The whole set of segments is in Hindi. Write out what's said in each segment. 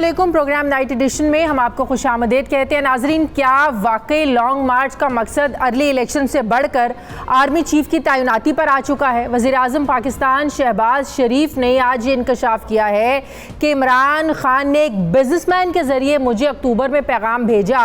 अस्सलामुअलैकुम। प्रोग्राम नाइट एडिशन में हम आपको खुशामदीद कहते हैं। नाजरीन, क्या वाकई लॉन्ग मार्च का मकसद अर्ली इलेक्शन से बढ़कर आर्मी चीफ की तैनाती पर आ चुका है? वज़ीर आज़म पाकिस्तान शहबाज शरीफ ने आज ये इंकशाफ किया है कि इमरान खान ने एक बिजनेसमैन के ज़रिए मुझे अक्टूबर में पैगाम भेजा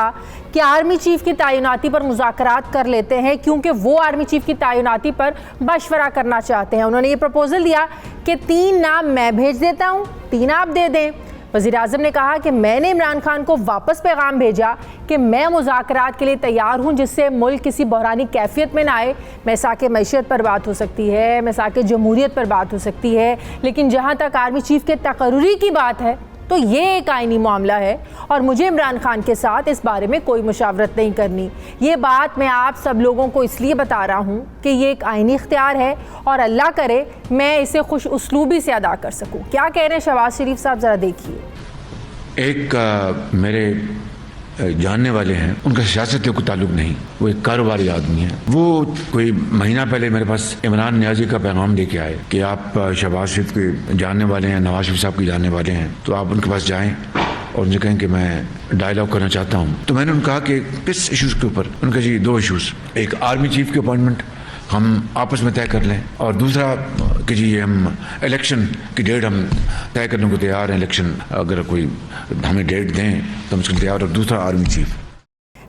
कि आर्मी चीफ की तैनाती पर मुज़ाकरात कर लेते हैं, क्योंकि वो आर्मी चीफ की तैनाती पर मशवरा करना चाहते हैं। उन्होंने ये प्रपोजल दिया कि 3 नाम मैं भेज देता हूँ, 3 आप दे दें। वज़ीर आज़म ने कहा कि मैंने इमरान खान को वापस पैगाम भेजा कि मैं मुज़ाकरात के लिए तैयार हूँ, जिससे मुल्क किसी बहरानी कैफियत में ना आए। मैसाके मईशत पर बात हो सकती है, मैसाके जमहूरियत पर बात हो सकती है, लेकिन जहाँ तक आर्मी चीफ के तकर्रुरी की बात है तो ये एक आईनी मामला है और मुझे इमरान खान के साथ इस बारे में कोई मुशावरत नहीं करनी। ये बात मैं आप सब लोगों को इसलिए बता रहा हूँ कि ये एक आईनी इख्तियार है और अल्लाह करे मैं इसे खुश उसलूबी से अदा कर सकूँ। क्या कह रहे हैं शहबाज शरीफ साहब, ज़रा देखिए। एक मेरे जानने वाले हैं, उनका सियासत से कोई ताल्लुक नहीं, वो एक कारोबारी आदमी है। वो कोई महीना पहले मेरे पास इमरान नियाजी का पैगाम लेके आए कि आप शहबाज शरीफ के जानने वाले हैं, नवाज शरीफ साहब के जानने वाले हैं, तो आप उनके पास जाएं और उनसे कहें कि मैं डायलॉग करना चाहता हूँ। तो मैंने उनका कि किस इशूज़ के ऊपर? उनका जी 2 इशूज़, एक आर्मी चीफ की अपॉइंटमेंट हम आपस में तय कर लें, और दूसरा कि जी हम इलेक्शन की डेट हम तय करने को तैयार हैं, इलेक्शन अगर कोई हमें डेट दें तो हम उसके तैयार। और दूसरा आर्मी चीफ।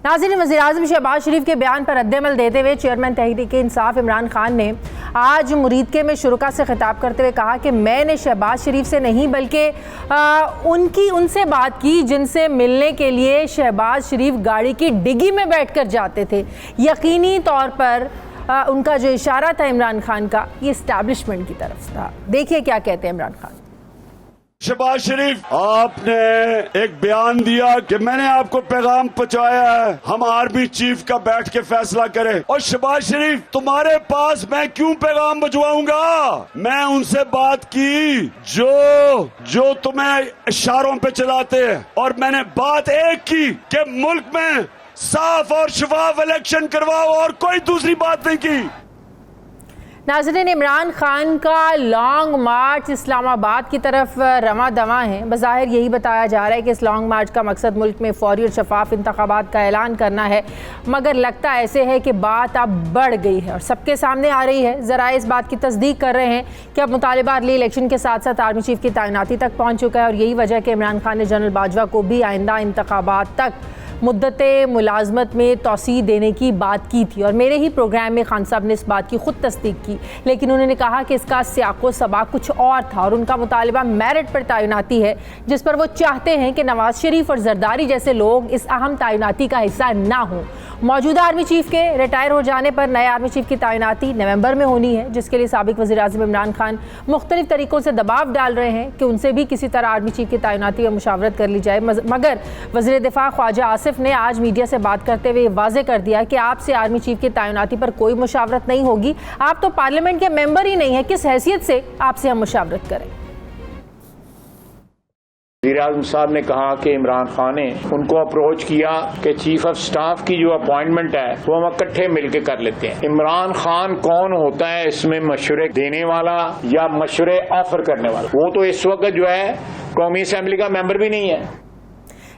नाज़रीन, वज़ीर आज़म शहबाज शरीफ के बयान पर रद्द-ए-अमल देते हुए चेयरमैन तहरीक-ए-इंसाफ इमरान खान ने आज मुरीदके में शुरुका से खिताब करते हुए कहा कि मैंने शहबाज शरीफ से नहीं बल्कि उनसे बात की जिनसे मिलने के लिए शहबाज शरीफ गाड़ी की डिग्गी में बैठकर जाते थे। यकीनी तौर पर उनका जो इशारा था इमरान खान का, ये इस्टेब्लिशमेंट की तरफ था। देखिए क्या कहते हैं इमरान खान। शहबाज शरीफ, आपने एक बयान दिया कि मैंने आपको पैगाम पहुंचाया है, हम आर्मी चीफ का बैठ के फैसला करें। और शहबाज शरीफ, तुम्हारे पास मैं क्यों पैगाम भिजवाऊंगा? मैं उनसे बात की जो तुम्हें इशारों पे चलाते हैं, और मैंने बात एक की कि मुल्क में साफ और शफाफ इलेक्शन करवाओ, और कोई दूसरी बात नहीं की। नाज़रीन, इमरान खान का लॉन्ग मार्च इस्लामाबाद की तरफ रवा दवा है। बज़ाहिर यही बताया जा रहा है कि इस लॉन्ग मार्च का मकसद मुल्क में फौरी और शफाफ इंतखाबात का ऐलान करना है, मगर लगता ऐसे है कि बात अब बढ़ गई है और सबके सामने आ रही है। ज़रा इस बात की तस्दीक कर रहे हैं कि अब मुतालिबा अर्ली इलेक्शन के साथ साथ आर्मी चीफ की तैनाती तक पहुँच चुका है, और यही वजह कि इमरान खान ने जनरल बाजवा को भी आइंदा इंतखाबात तक मुद्दत मुलाजमत में तोसी देने की बात की थी, और मेरे ही प्रोग्राम में खान साहब ने इस बात की खुद तस्दीक की। लेकिन उन्होंने कहा कि इसका सियाको सबा कुछ और था और उनका मुतालिबा मेरिट पर तैनाती है, जिस पर वो चाहते हैं कि नवाज शरीफ और जरदारी जैसे लोग इस अहम तैनाती का हिस्सा ना हो। मौजूदा आर्मी चीफ के रिटायर हो जाने पर नए आर्मी चीफ की तैनाती नवंबर में होनी है, जिसके लिए साबिक वज़ीर आज़म इमरान खान मुख्तलिफ तरीक़ों से दबाव डाल रहे हैं कि उनसे भी किसी तरह आर्मी चीफ की तैनाती और मुशावरत कर ली जाए। मगर वज़ीर दिफा ख्वाजा आसिफ ने आज मीडिया से बात करते हुए वाज़े कर दिया कि आपसे आर्मी चीफ की तैनाती पर कोई मुशावरत नहीं होगी। आप तो पार्लियामेंट के मेंबर ही नहीं है, किस हैसियत से आपसे हम मुशावरत करें? वज़ीर आज़म साहब ने कहा कि इमरान खान ने उनको अप्रोच किया कि चीफ ऑफ स्टाफ की जो अपॉइंटमेंट है वो हम इकट्ठे मिलकर कर लेते हैं। इमरान खान कौन होता है इसमें मशवरे देने वाला या मशवरे ऑफर करने वाला? वो तो इस वक्त जो है कौमी असेंबली का मेंबर भी नहीं है।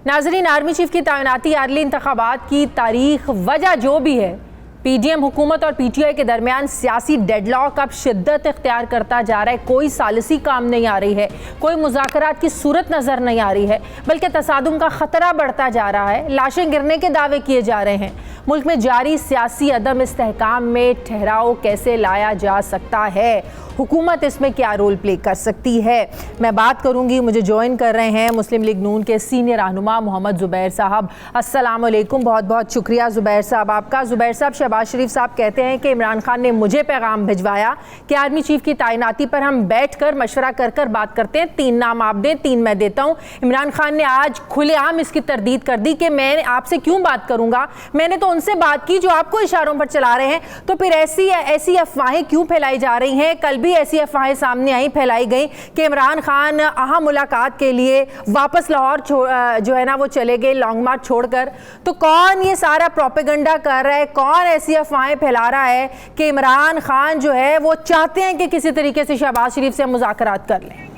नाज़रीन, आर्मी चीफ की तैनाती अर्ली इंतखाबात की तारीख, वजह जो भी है, पीडीएम हुकूमत और पीटीआई के दरमियान सियासी डेडलॉक अब शिद्दत इख्तियार करता जा रहा है। कोई सालिसी काम नहीं आ रही है, कोई मुज़ाकरात की सूरत नज़र नहीं आ रही है, बल्कि तसादुम का ख़तरा बढ़ता जा रहा है। लाशें गिरने के दावे किए जा रहे हैं। मुल्क में जारी सियासी अदम इस्तेहकाम में ठहराव कैसे लाया जा सकता है? हुकूमत इसमें क्या रोल प्ले कर सकती है? मैं बात करूंगी। मुझे ज्वाइन कर रहे हैं मुस्लिम लीग नून के सीनियर रहनुमा मोहम्मद ज़ुबैर साहब। अस्सलाम वालेकुम, बहुत बहुत शुक्रिया ज़ुबैर साहब आपका। ज़ुबैर साहब, शहबाज शरीफ साहब कहते हैं कि इमरान खान ने मुझे पैगाम भिजवाया कि आर्मी चीफ की तैनाती पर हम बैठ कर मशवरा कर बात करते हैं, 3 नाम आप दें, 3 मैं देता हूँ। इमरान खान ने आज खुलेआम इसकी तरदीद कर दी कि मैं आपसे क्यों बात करूँगा, मैंने तो उनसे बात की जो आपको इशारों पर चला रहे हैं। तो फिर ऐसी अफवाहें क्यों फैलाई जा रही हैं? कल भी ऐसी अफवाहें सामने आई, फैलाई गई कि इमरान खान अहम मुलाकात के लिए वापस लाहौर जो है ना वो चले गए लॉन्ग मार्च छोड़कर। तो कौन ये सारा प्रोपेगेंडा कर रहा है? कौन ऐसी अफवाहें फैला रहा है कि इमरान खान जो है वो चाहते हैं कि किसी तरीके से शहबाज शरीफ से मुज़ाकरात कर लें?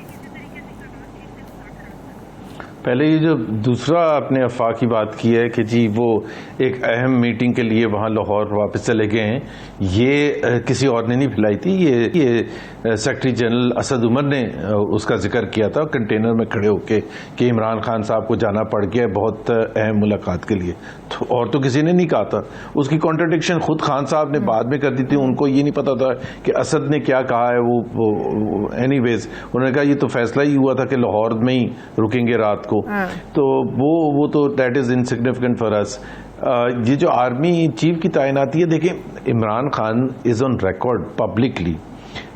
पहले ये जो दूसरा आपने अफवाह की बात की है कि जी वो एक अहम मीटिंग के लिए वहाँ लाहौर वापस चले गए हैं, ये किसी और ने नहीं फैलाई थी। ये सेक्रेटरी जनरल असद उमर ने उसका जिक्र किया था कंटेनर में खड़े होके कि इमरान खान साहब को जाना पड़ गया बहुत अहम मुलाकात के लिए, और तो किसी ने नहीं कहा था। उसकी कॉन्ट्रडिक्शन खुद खान साहब ने बाद में कर दी थी। उनको ये नहीं पता था कि असद ने क्या कहा है। वो एनीवेज उन्होंने कहा ये तो फैसला ही हुआ था कि लाहौर में ही रुकेंगे रात को। तो वो तो that is insignificant for us. ये जो आर्मी चीफ की तैनाती है, देखिए Imran Khan is on record publicly.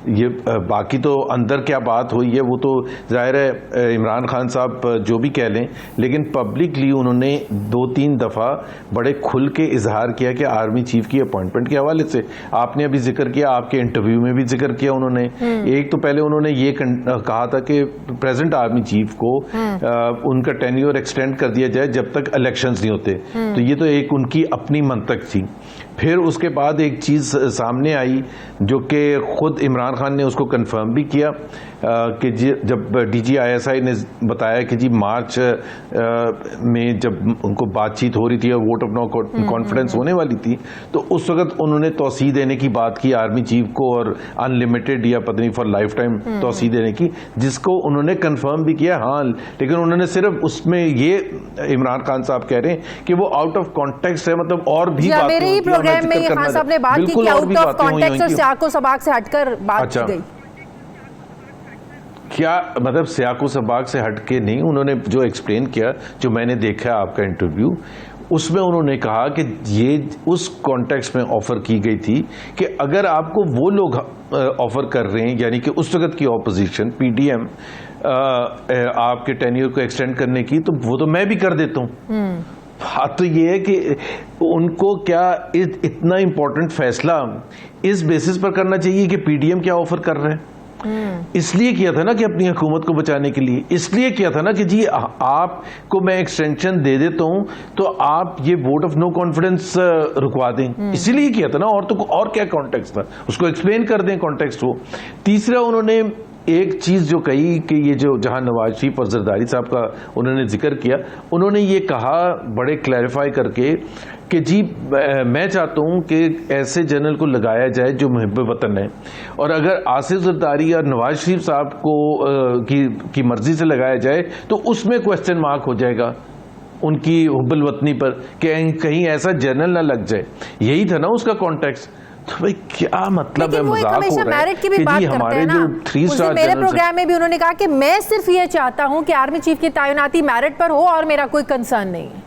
ये बाकी तो अंदर क्या बात हुई है वो तो जाहिर है इमरान खान साहब जो भी कह लें, लेकिन पब्लिकली उन्होंने 2-3 दफ़ा बड़े खुल के इजहार किया कि आर्मी चीफ की अपॉइंटमेंट के हवाले से। आपने अभी जिक्र किया, आपके इंटरव्यू में भी जिक्र किया उन्होंने। एक तो पहले उन्होंने ये कहा था कि प्रेजेंट आर्मी चीफ को उनका टेन्योर एक्सटेंड कर दिया जाए जब तक इलेक्शंस नहीं होते। तो ये तो एक उनकी अपनी मंतक थी। फिर उसके बाद एक चीज़ सामने आई जो कि खुद इमरान खान ने उसको कंफर्म भी किया कि जब DGISI ने बताया कि जी मार्च में जब उनको बातचीत हो रही थी और वोट ऑफ नो कॉन्फिडेंस होने वाली थी, तो उस वक्त उन्होंने तौसीह देने की बात की आर्मी चीफ को, और अनलिमिटेड या पता नहीं फॉर लाइफ टाइम तौसीह देने की, जिसको उन्होंने कंफर्म भी किया। हाँ, लेकिन उन्होंने सिर्फ उसमें ये इमरान खान साहब कह रहे हैं कि वो आउट ऑफ कॉन्टेक्स्ट है, मतलब और भी मेरे ही प्रोग्राम में खान साहब ने बात की कि आउट ऑफ कॉन्टेक्स्ट और सियाको सबाक से हटकर बात की गई। क्या मतलब सियाको सबाक से हटके नहीं, उन्होंने जो एक्सप्लेन किया, जो मैंने देखा आपका इंटरव्यू, उसमें उन्होंने कहा कि ये उस कॉन्टेक्स्ट में ऑफर की गई थी कि अगर आपको वो लोग ऑफर कर रहे हैं, यानी कि उस वक्त की ऑपोजिशन PDM आपके टेन्योर को एक्सटेंड करने की, तो वो तो मैं भी कर देता हूँ। हाँ, तो ये है कि उनको क्या इतना इम्पोर्टेंट फैसला इस बेसिस पर करना चाहिए कि PDM क्या ऑफर कर रहे हैं। इसलिए किया था ना कि अपनी हुकूमत को बचाने के लिए, इसलिए किया था ना कि जी आपको मैं एक्सटेंशन दे देता हूं तो आप ये वोट ऑफ नो कॉन्फिडेंस रुकवा दें, इसीलिए किया था ना। और क्या कॉन्टेक्स्ट था, उसको एक्सप्लेन कर दें कॉन्टेक्स्ट को। तीसरा उन्होंने एक चीज जो कही कि ये जो जहां नवाज शरीफ और जरदारी साहब का उन्होंने जिक्र किया, उन्होंने ये कहा बड़े क्लैरिफाई करके कि जी मैं चाहता हूं कि ऐसे जनरल को लगाया जाए जो मुहिब वतन है, और अगर आसिफ जरदारी और नवाज शरीफ साहब को की मर्जी से लगाया जाए तो उसमें क्वेश्चन मार्क हो जाएगा उनकी हुब्बुल वतनी पर कि कहीं ऐसा जनरल ना लग जाए। यही था ना उसका कॉन्टेक्स्ट। तो भाई क्या मतलब है, मजाक हो रहा है कि जी हमारे जो 3 स्टार मेरे प्रोग्राम में भी उन्होंने कहा कि मैं सिर्फ ये चाहता हूं कि आर्मी चीफ की तैनाती मेरिट पर हो और मेरा कोई कंसर्न नहीं है।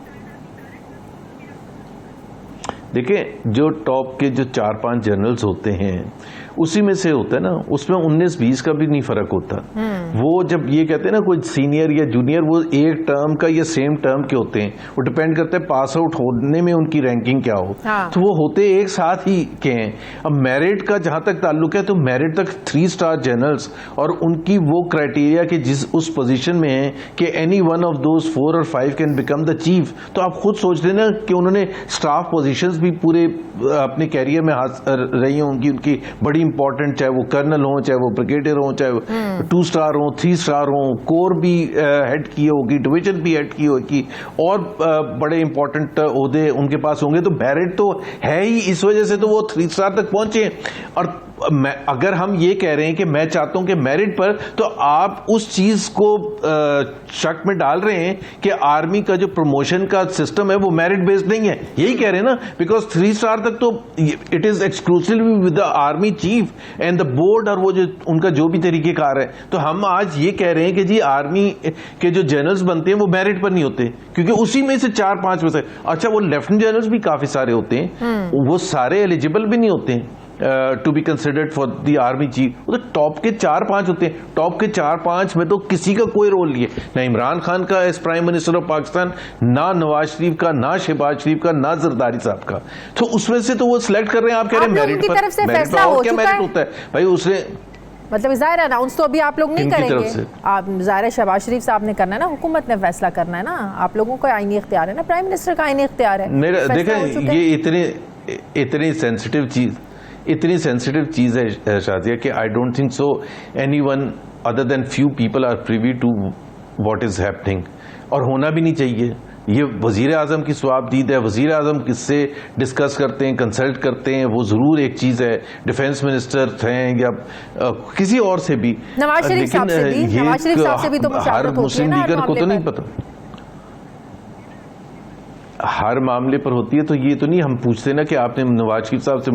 देखिए जो टॉप के जो 4-5 जनरल्स होते हैं उसी में से होता है ना, उसमें 19-20 का भी नहीं फर्क होता। वो जब ये कहते हैं ना कोई सीनियर या जूनियर, वो एक टर्म का या सेम टर्म के होते हैं, वो डिपेंड करता है पास आउट होने में उनकी रैंकिंग क्या हो। हाँ। तो वो होते एक साथ ही के हैं। अब मेरिट का जहां तक ताल्लुक है तो मेरिट तक 3 स्टार जनरल्स और उनकी वो क्राइटेरिया कि जिस उस पोजीशन में है कि एनी वन ऑफ दोज 4 और 5 कैन बिकम द चीफ। तो आप खुद सोच लेना कि उन्होंने स्टाफ पोजीशंस भी पूरे अपने कैरियर में रही होंगी उनकी बड़ी इंपॉर्टेंट, चाहे वो कर्नल हो, चाहे वो ब्रिगेडियर हो, चाहे वो 2 स्टार हो, 3 स्टार हो, कोर भी हेड की होगी, डिवीजन भी हेड की होगी, और बड़े इंपॉर्टेंट ओहदे उनके पास होंगे। तो मेरिट तो है ही, इस वजह से तो वो 3 स्टार तक पहुंचे। और अगर हम ये कह रहे हैं कि मैं चाहता हूं कि मेरिट पर, तो आप उस चीज को शक में डाल रहे हैं कि आर्मी का जो प्रमोशन का सिस्टम है वो मेरिट बेस्ड नहीं है। यही कह रहे हैं ना, बिकॉज 3 स्टार तक तो it is exclusively with the army cheap and the board, और वो जो उनका जो भी तरीकेकार है। तो हम आज ये कह रहे हैं कि जी आर्मी के जो जनरल्स बनते हैं वो मेरिट पर नहीं होते, क्योंकि उसी में से 4-5 में से, अच्छा वो लेफ्टिनेंट जनरल्स भी काफी सारे होते हैं, वो सारे एलिजिबल भी नहीं होते हैं to be considered for the army chief. वो तो टॉप के 4-5 होते हैं। टॉप के 4-5 में तो किसी का कोई रोल नहीं है, ना इमरान खान का as prime minister of Pakistan, ना नवाज शरीफ का, ना शहबाज शरीफ का, ना जरदारी साहब का। तो उसमें से तो वो सिलेक्ट कर रहे हैं। आप कह रहे हैं मेरिट पर, मेरिट पर और क्या मेरिट होता है भाई? उसने मतलब ज़ाहिर अनाउंस तो अभी आप लोग नहीं करेंगे, आप ज़ाहिर शहबाज शरीफ साहब ने करना है ना, हुकूमत ने फैसला करना है ना, आप लोगों का आईनी इख्तियार है ना, प्राइम मिनिस्टर का आईनी इख्तियार है। मेरा देखें ये इतनी सेंसिटिव चीज है शादिया कि I don't think so anyone other than few people are privy to what is happening. और होना भी नहीं चाहिए। ये वजीर आजम की स्वाबदीद है, वजीर आजम किससे डिस्कस करते हैं, कंसल्ट करते हैं, वो ज़रूर एक चीज़ है, डिफेंस मिनिस्टर हैं या किसी और से भी, नवाज शरीफ साहब से भी, नवाज शरीफ साहब से भी तो मुशावरत हर होती है मुस्लिम ना हर लीडर को तो मामले नहीं पर। पता, हर मामले पर होती है। तो ये तो नहीं हम पूछते ना कि आपने नवाज शरीफ साहब से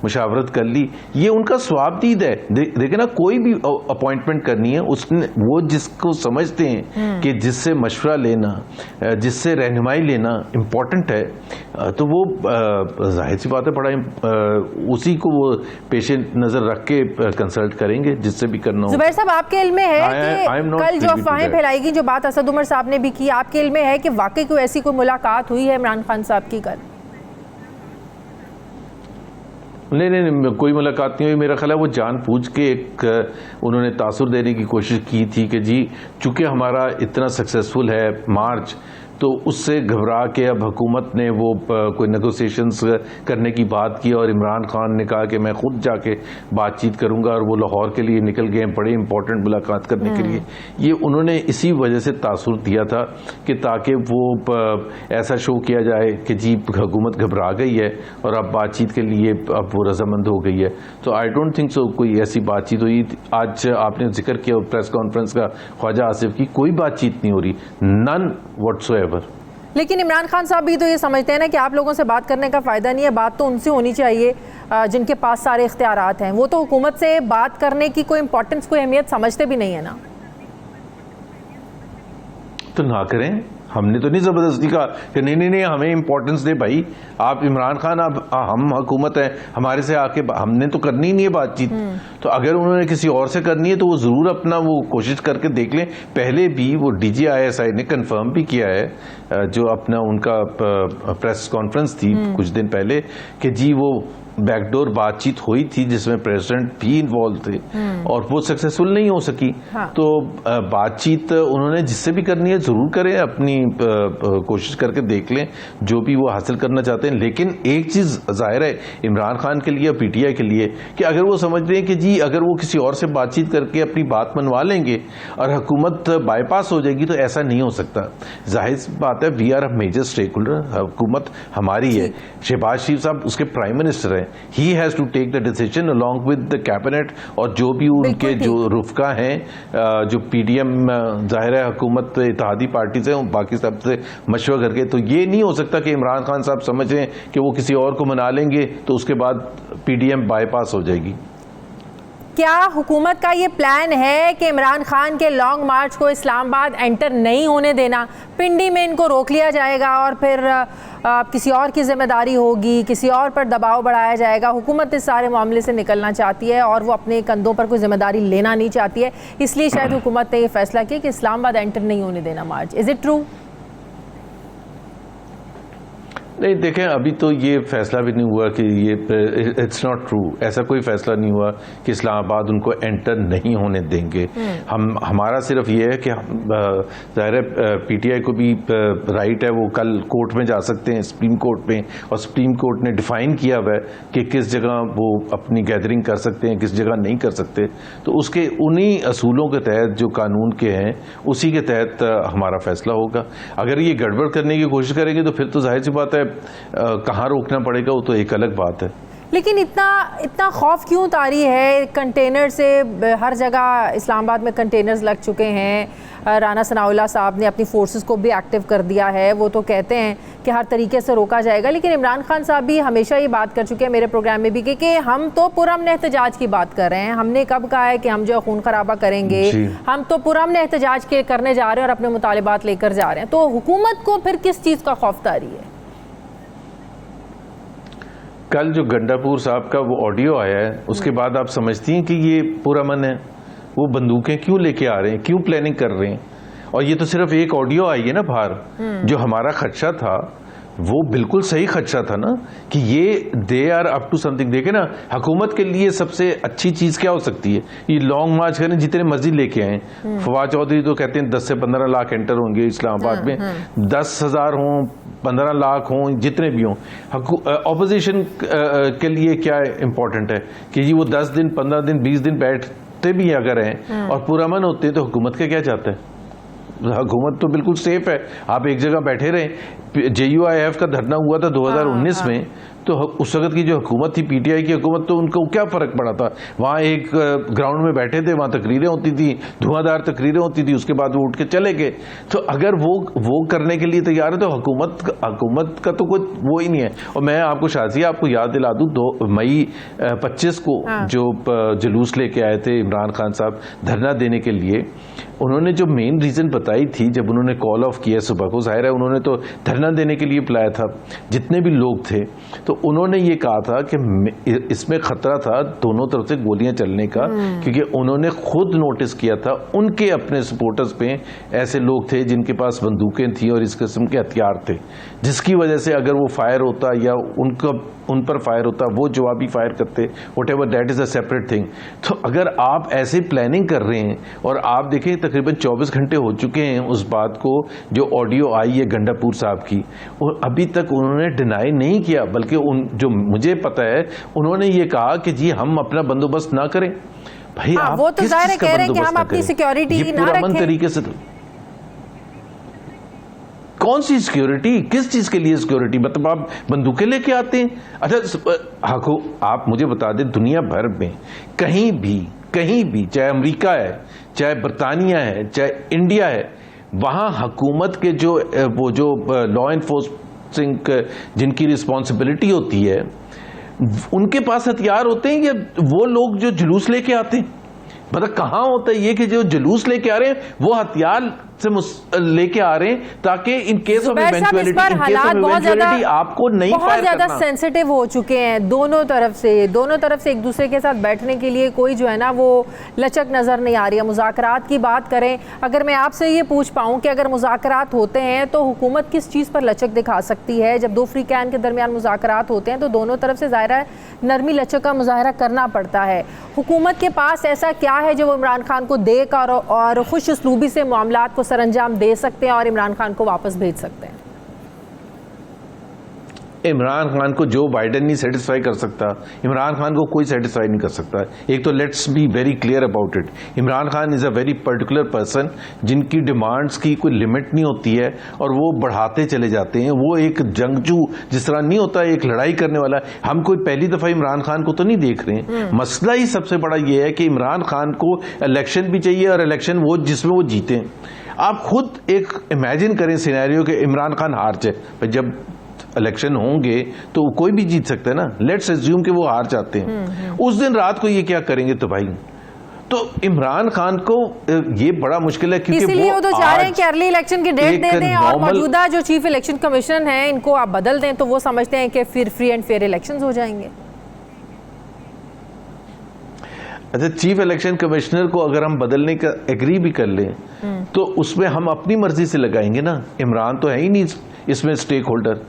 मुशावरत कर ली, ये उनका स्वाबदीद है। देखे ना, कोई भी अपॉइंटमेंट करनी है उसने वो जिसको समझते हैं कि जिससे मशवरा लेना, जिससे रहनुमाई लेना इम्पोर्टेंट है, तो वो जाहिर सी बात है बड़ा उसी को वो पेश नज़र रख के कंसल्ट करेंगे जिससे भी करना हो। जुबैर साहब, आपके इल्म में है कि कल जो अफवाहें फैलाई गई, जो बात असद उमर साहब ने भी की, आपके इल्म में है कि वाकई कोई ऐसी कोई मुलाकात हुई है इमरान खान साहब की कल? नहीं, कोई मुलाकात नहीं हुई। मेरा ख्याल है वो जानबूझ के एक उन्होंने तासुर देने की कोशिश की थी कि जी चूंकि हमारा इतना सक्सेसफुल है मार्च, तो उससे घबरा के अब हुकूमत ने वो कोई नेगोशिएशंस करने की बात की और इमरान खान ने कहा कि मैं खुद जाके बातचीत करूंगा, और वो लाहौर के लिए निकल गए बड़े इंपॉर्टेंट मुलाकात करने के लिए। ये उन्होंने इसी वजह से तासुर दिया था कि ताकि वो ऐसा शो किया जाए कि जी हुकूमत घबरा गई है और अब बातचीत के लिए अब वो रजामंद हो गई है। तो आई डोंट थिंक सो कोई ऐसी बातचीत हुई। आज आपने जिक्र किया प्रेस कॉन्फ्रेंस का ख्वाजा आसिफ की, कोई बातचीत नहीं हो रही, नन व्हाट्सोएवर। लेकिन इमरान खान साहब भी तो ये समझते हैं ना कि आप लोगों से बात करने का फ़ायदा नहीं है, बात तो उनसे होनी चाहिए जिनके पास सारे इख्तियारात हैं। वो तो हुकूमत से बात करने की कोई इंपॉर्टेंस, कोई अहमियत समझते भी नहीं है ना। तो ना करें, हमने तो नहीं ज़बरदस्ती कहा कि नहीं हमें इंपॉर्टेंस दे भाई, आप इमरान खान, अब हम हुकूमत है, हमारे से आके हमने तो करनी ही नहीं है बातचीत। तो अगर उन्होंने किसी और से करनी है तो वो ज़रूर अपना वो कोशिश करके देख लें। पहले भी वो DGISI ने कंफर्म भी किया है, जो अपना उनका प्रेस कॉन्फ्रेंस थी कुछ दिन पहले, कि जी वो बैकडोर बातचीत हुई थी जिसमें प्रेसिडेंट भी इन्वॉल्व थे और वो सक्सेसफुल नहीं हो सकी। हाँ। तो बातचीत उन्होंने जिससे भी करनी है जरूर करें, अपनी कोशिश करके देख लें जो भी वो हासिल करना चाहते हैं। लेकिन एक चीज जाहिर है इमरान खान के लिए, PTI के लिए, कि अगर वो समझते हैं कि जी अगर वो किसी और से बातचीत करके अपनी बात मनवा लेंगे और हुकूमत बाईपास हो जाएगी, तो ऐसा नहीं हो सकता। जाहिर बात है, we are a major stakeholder, हुकूमत हमारी है, शहबाज शरीफ साहब उसके प्राइम मिनिस्टर हैं, he has to take the decision along with the cabinet, और जो भी उनके जो रुफका हैं, जो PDM जाहिर है हुकूमत इत्तेहादी पार्टी से, बाकी सब से मशवरा करके। तो ये नहीं हो सकता कि इमरान खान साहब समझें कि वो किसी और को मना लेंगे तो उसके बाद PDM बाईपास हो जाएगी। क्या हुकूमत का ये प्लान है कि इमरान खान के लॉन्ग मार्च को इस्लामाबाद एंटर नहीं होने देना, पिंडी में इनको रोक लिया जाएगा और फिर किसी और की जिम्मेदारी होगी, किसी और पर दबाव बढ़ाया जाएगा? हुकूमत इस सारे मामले से निकलना चाहती है और वो अपने कंधों पर कोई जिम्मेदारी लेना नहीं चाहती है, इसलिए शायद हुकूमत ने ये फैसला किया कि इस्लामाबाद एंटर नहीं होने देना मार्च। Is it true? नहीं, देखें अभी तो ये फैसला भी नहीं हुआ कि ये, इट्स नॉट ट्रू, ऐसा कोई फैसला नहीं हुआ कि इस्लामाबाद उनको एंटर नहीं होने देंगे। हमारा सिर्फ ये है कि ज़ाहिर है PTI को भी राइट है, वो कल कोर्ट में जा सकते हैं, सुप्रीम कोर्ट में, और सुप्रीम कोर्ट ने डिफाइन किया हुआ है कि किस जगह वो अपनी गैदरिंग कर सकते हैं, किस जगह नहीं कर सकते। तो उसके उन्हीं असूलों के तहत जो कानून के हैं उसी के तहत हमारा फैसला होगा। अगर ये गड़बड़ करने की कोशिश करेंगे तो फिर तो जाहिर सी बात है कहाँ रोकना पड़ेगा, वो तो एक अलग बात है। लेकिन इतना खौफ क्यों तारी है? कंटेनर से हर जगह इस्लामाबाद में कंटेनर्स लग चुके हैं। राना सनाउल्लाह साहब ने अपनी फोर्सेस को भी एक्टिव कर दिया है, वो तो कहते हैं कि हर तरीके से रोका जाएगा। लेकिन इमरान खान साहब भी हमेशा ये बात कर चुके हैं मेरे प्रोग्राम में भी कि हम तो पुरअमन एहतजाज की बात कर रहे हैं। हमने कब कहा है कि हम जो खून खराबा करेंगे? हम तो पुरअमन एहतजाज के करने जा रहे हैं और अपने मुतालिबात लेकर जा रहे हैं। तो हुकूमत को फिर किस चीज़ का खौफ तारी है? कल जो गंडापुर साहब का वो ऑडियो आया है, उसके बाद आप समझती हैं कि ये पुरअमन है। वो बंदूकें क्यों लेके आ रहे हैं, क्यों प्लानिंग कर रहे हैं? और ये तो सिर्फ एक ऑडियो आई है ना बाहर। जो हमारा खदशा था वो बिल्कुल सही खदशा था ना, कि ये they are up to something. देखे ना, हुकूमत के लिए सबसे अच्छी चीज क्या हो सकती है? ये लॉन्ग मार्च करें, जितने मर्जी लेके आए। फवाद चौधरी तो कहते हैं 10 से 15 लाख एंटर होंगे इस्लामाबाद में, 10,000 हों, 15 लाख हों, जितने भी हों। ऑपोजिशन के लिए क्या इंपॉर्टेंट है कि जी वो 10 दिन, 15 दिन, 20 दिन बैठते भी अगर हैं और पुरअमन होते हैं, तो हुकूमत का क्या चाहता है? हुकूमत तो बिल्कुल सेफ है, आप एक जगह बैठे रहें। JUIF का धरना हुआ था 2019 में, तो उस वक्त की जो हुकूमत थी, PTI की हुकूमत, तो उनको क्या फ़र्क पड़ा था? वहाँ एक ग्राउंड में बैठे थे, वहाँ तकरीरें होती थी, धुआंधार तकरीरें होती थी, उसके बाद वो उठ के चले गए। तो अगर वो करने के लिए तैयार है तो हुकूमत का तो कोई वो ही नहीं है। और मैं आपको शाजिया आपको याद दिला दूँ, 2 मई 25 को जो जुलूस लेके आए थे इमरान खान साहब धरना देने के लिए, उन्होंने जो मेन रीज़न बताई थी, जब उन्होंने कॉल ऑफ किया सुबह को, जाहिर है उन्होंने तो धरना देने के लिए बुलाया था जितने भी लोग थे, तो उन्होंने ये कहा था कि इसमें खतरा था दोनों तरफ से गोलियां चलने का, क्योंकि उन्होंने खुद नोटिस किया था उनके अपने सपोर्टर्स पे ऐसे लोग थे जिनके पास बंदूकें थी और इस किस्म के हथियार थे, जिसकी वजह से अगर वो फायर होता या उन पर फायर होता, वो जवाबी फायर करते, whatever, that is a separate thing. तो अगर आप ऐसे प्लानिंग कर रहे हैं, और आप देखें तकरीबन 24 घंटे हो चुके हैं उस बात को, जो ऑडियो आई है गंडापुर साहब की, और अभी तक उन्होंने डिनाई नहीं किया, बल्कि जो मुझे पता है उन्होंने ये कहा कि जी हम अपना बंदोबस्त ना करें। भाई आप वो तो किस जाहिर चीज का कह रहे हैं कि बंदोबस्त हम ना अपनी करें? सिक्योरिटी ये ना पुरअमन रखें। तरीके से कौन सी सिक्योरिटी, किस चीज के लिए सिक्योरिटी? मतलब आप बंदूकें लेके आते हैं? अच्छा आप मुझे बता दें, दुनिया भर में कहीं भी, चाहे अमेरिका है, चाहे बरतानिया है, चाहे इंडिया है, वहां हुकूमत के वो जो लॉ एनफोर्सिंग जिनकी रिस्पॉन्सिबिलिटी होती है, उनके पास हथियार होते हैं, या वो लोग जो जुलूस लेके आते हैं? मतलब कहां होता है ये कि जो जुलूस लेके आ रहे हैं वो हथियार से लेके आ रहे हैं, ताकि इन केस ऑफ इवेंचुअलिटी आपको नहीं फायर करना। बहुत ज्यादा सेंसिटिव हो चुके हैं दोनों तरफ से एक दूसरे के साथ बैठने के लिए कोई जो है ना वो लचक नजर नहीं आ रही है। मुज़ाकरात की बात करें, अगर मैं आपसे ये पूछ पाऊं कि अगर मुज़ाकरात होते हैं तो हुकूमत किस चीज़ पर लचक दिखा सकती है? जब 2 फ्री कैन के दरमियान मुज़ाकरात होते हैं तो दोनों तरफ से ज़ाहिर है नरमी लचक का मुजाहरा करना पड़ता है। हुकूमत के पास ऐसा क्या है जो वो इमरान खान को देकर और खुश उसलूबी से मामलात को सरअंजाम दे सकते हैं और इमरान खान को वापस भेज सकते हैं? इमरान खान को जो बाइडेन नहीं सेटिस्फाई कर सकता, इमरान खान को कोई सेटिस्फाई नहीं कर सकता। एक तो let's be very clear about it, Imran Khan is a very particular person, जिनकी डिमांड्स की कोई लिमिट नहीं होती है और वो बढ़ाते चले जाते हैं। वो एक जंगजू जिस तरह नहीं होता, एक लड़ाई करने वाला। हम कोई पहली दफा इमरान खान को तो नहीं देख रहे हैं। मसला ही सबसे बड़ा ये है कि इमरान खान को इलेक्शन भी चाहिए, और इलेक्शन वो जिसमें वो जीते। आप खुद एक इमेजिन करें सिनेरियो कि इमरान खान हार जाए। जब इलेक्शन होंगे तो कोई भी जीत सकता है ना, लेट्स अज्यूम कि वो हार जाते हैं, उस दिन रात को ये क्या करेंगे? तो भाई तो इमरान खान को ये बड़ा मुश्किल है, क्योंकि इसलिए वो तो चाह रहे हैं कि अर्ली इलेक्शन की डेट दे दें और मौजूदा जो चीफ इलेक्शन कमीशन है इनको आप बदल दें, तो वो समझते हैं कि फिर फ्री एंड फेयर इलेक्शंस हो जाएंगे। अच्छा, चीफ इलेक्शन कमिश्नर को अगर हम बदलने का एग्री भी कर लें तो उसमें हम अपनी मर्जी से लगाएंगे ना। इमरान तो है ही नहीं इसमें स्टेक होल्डर।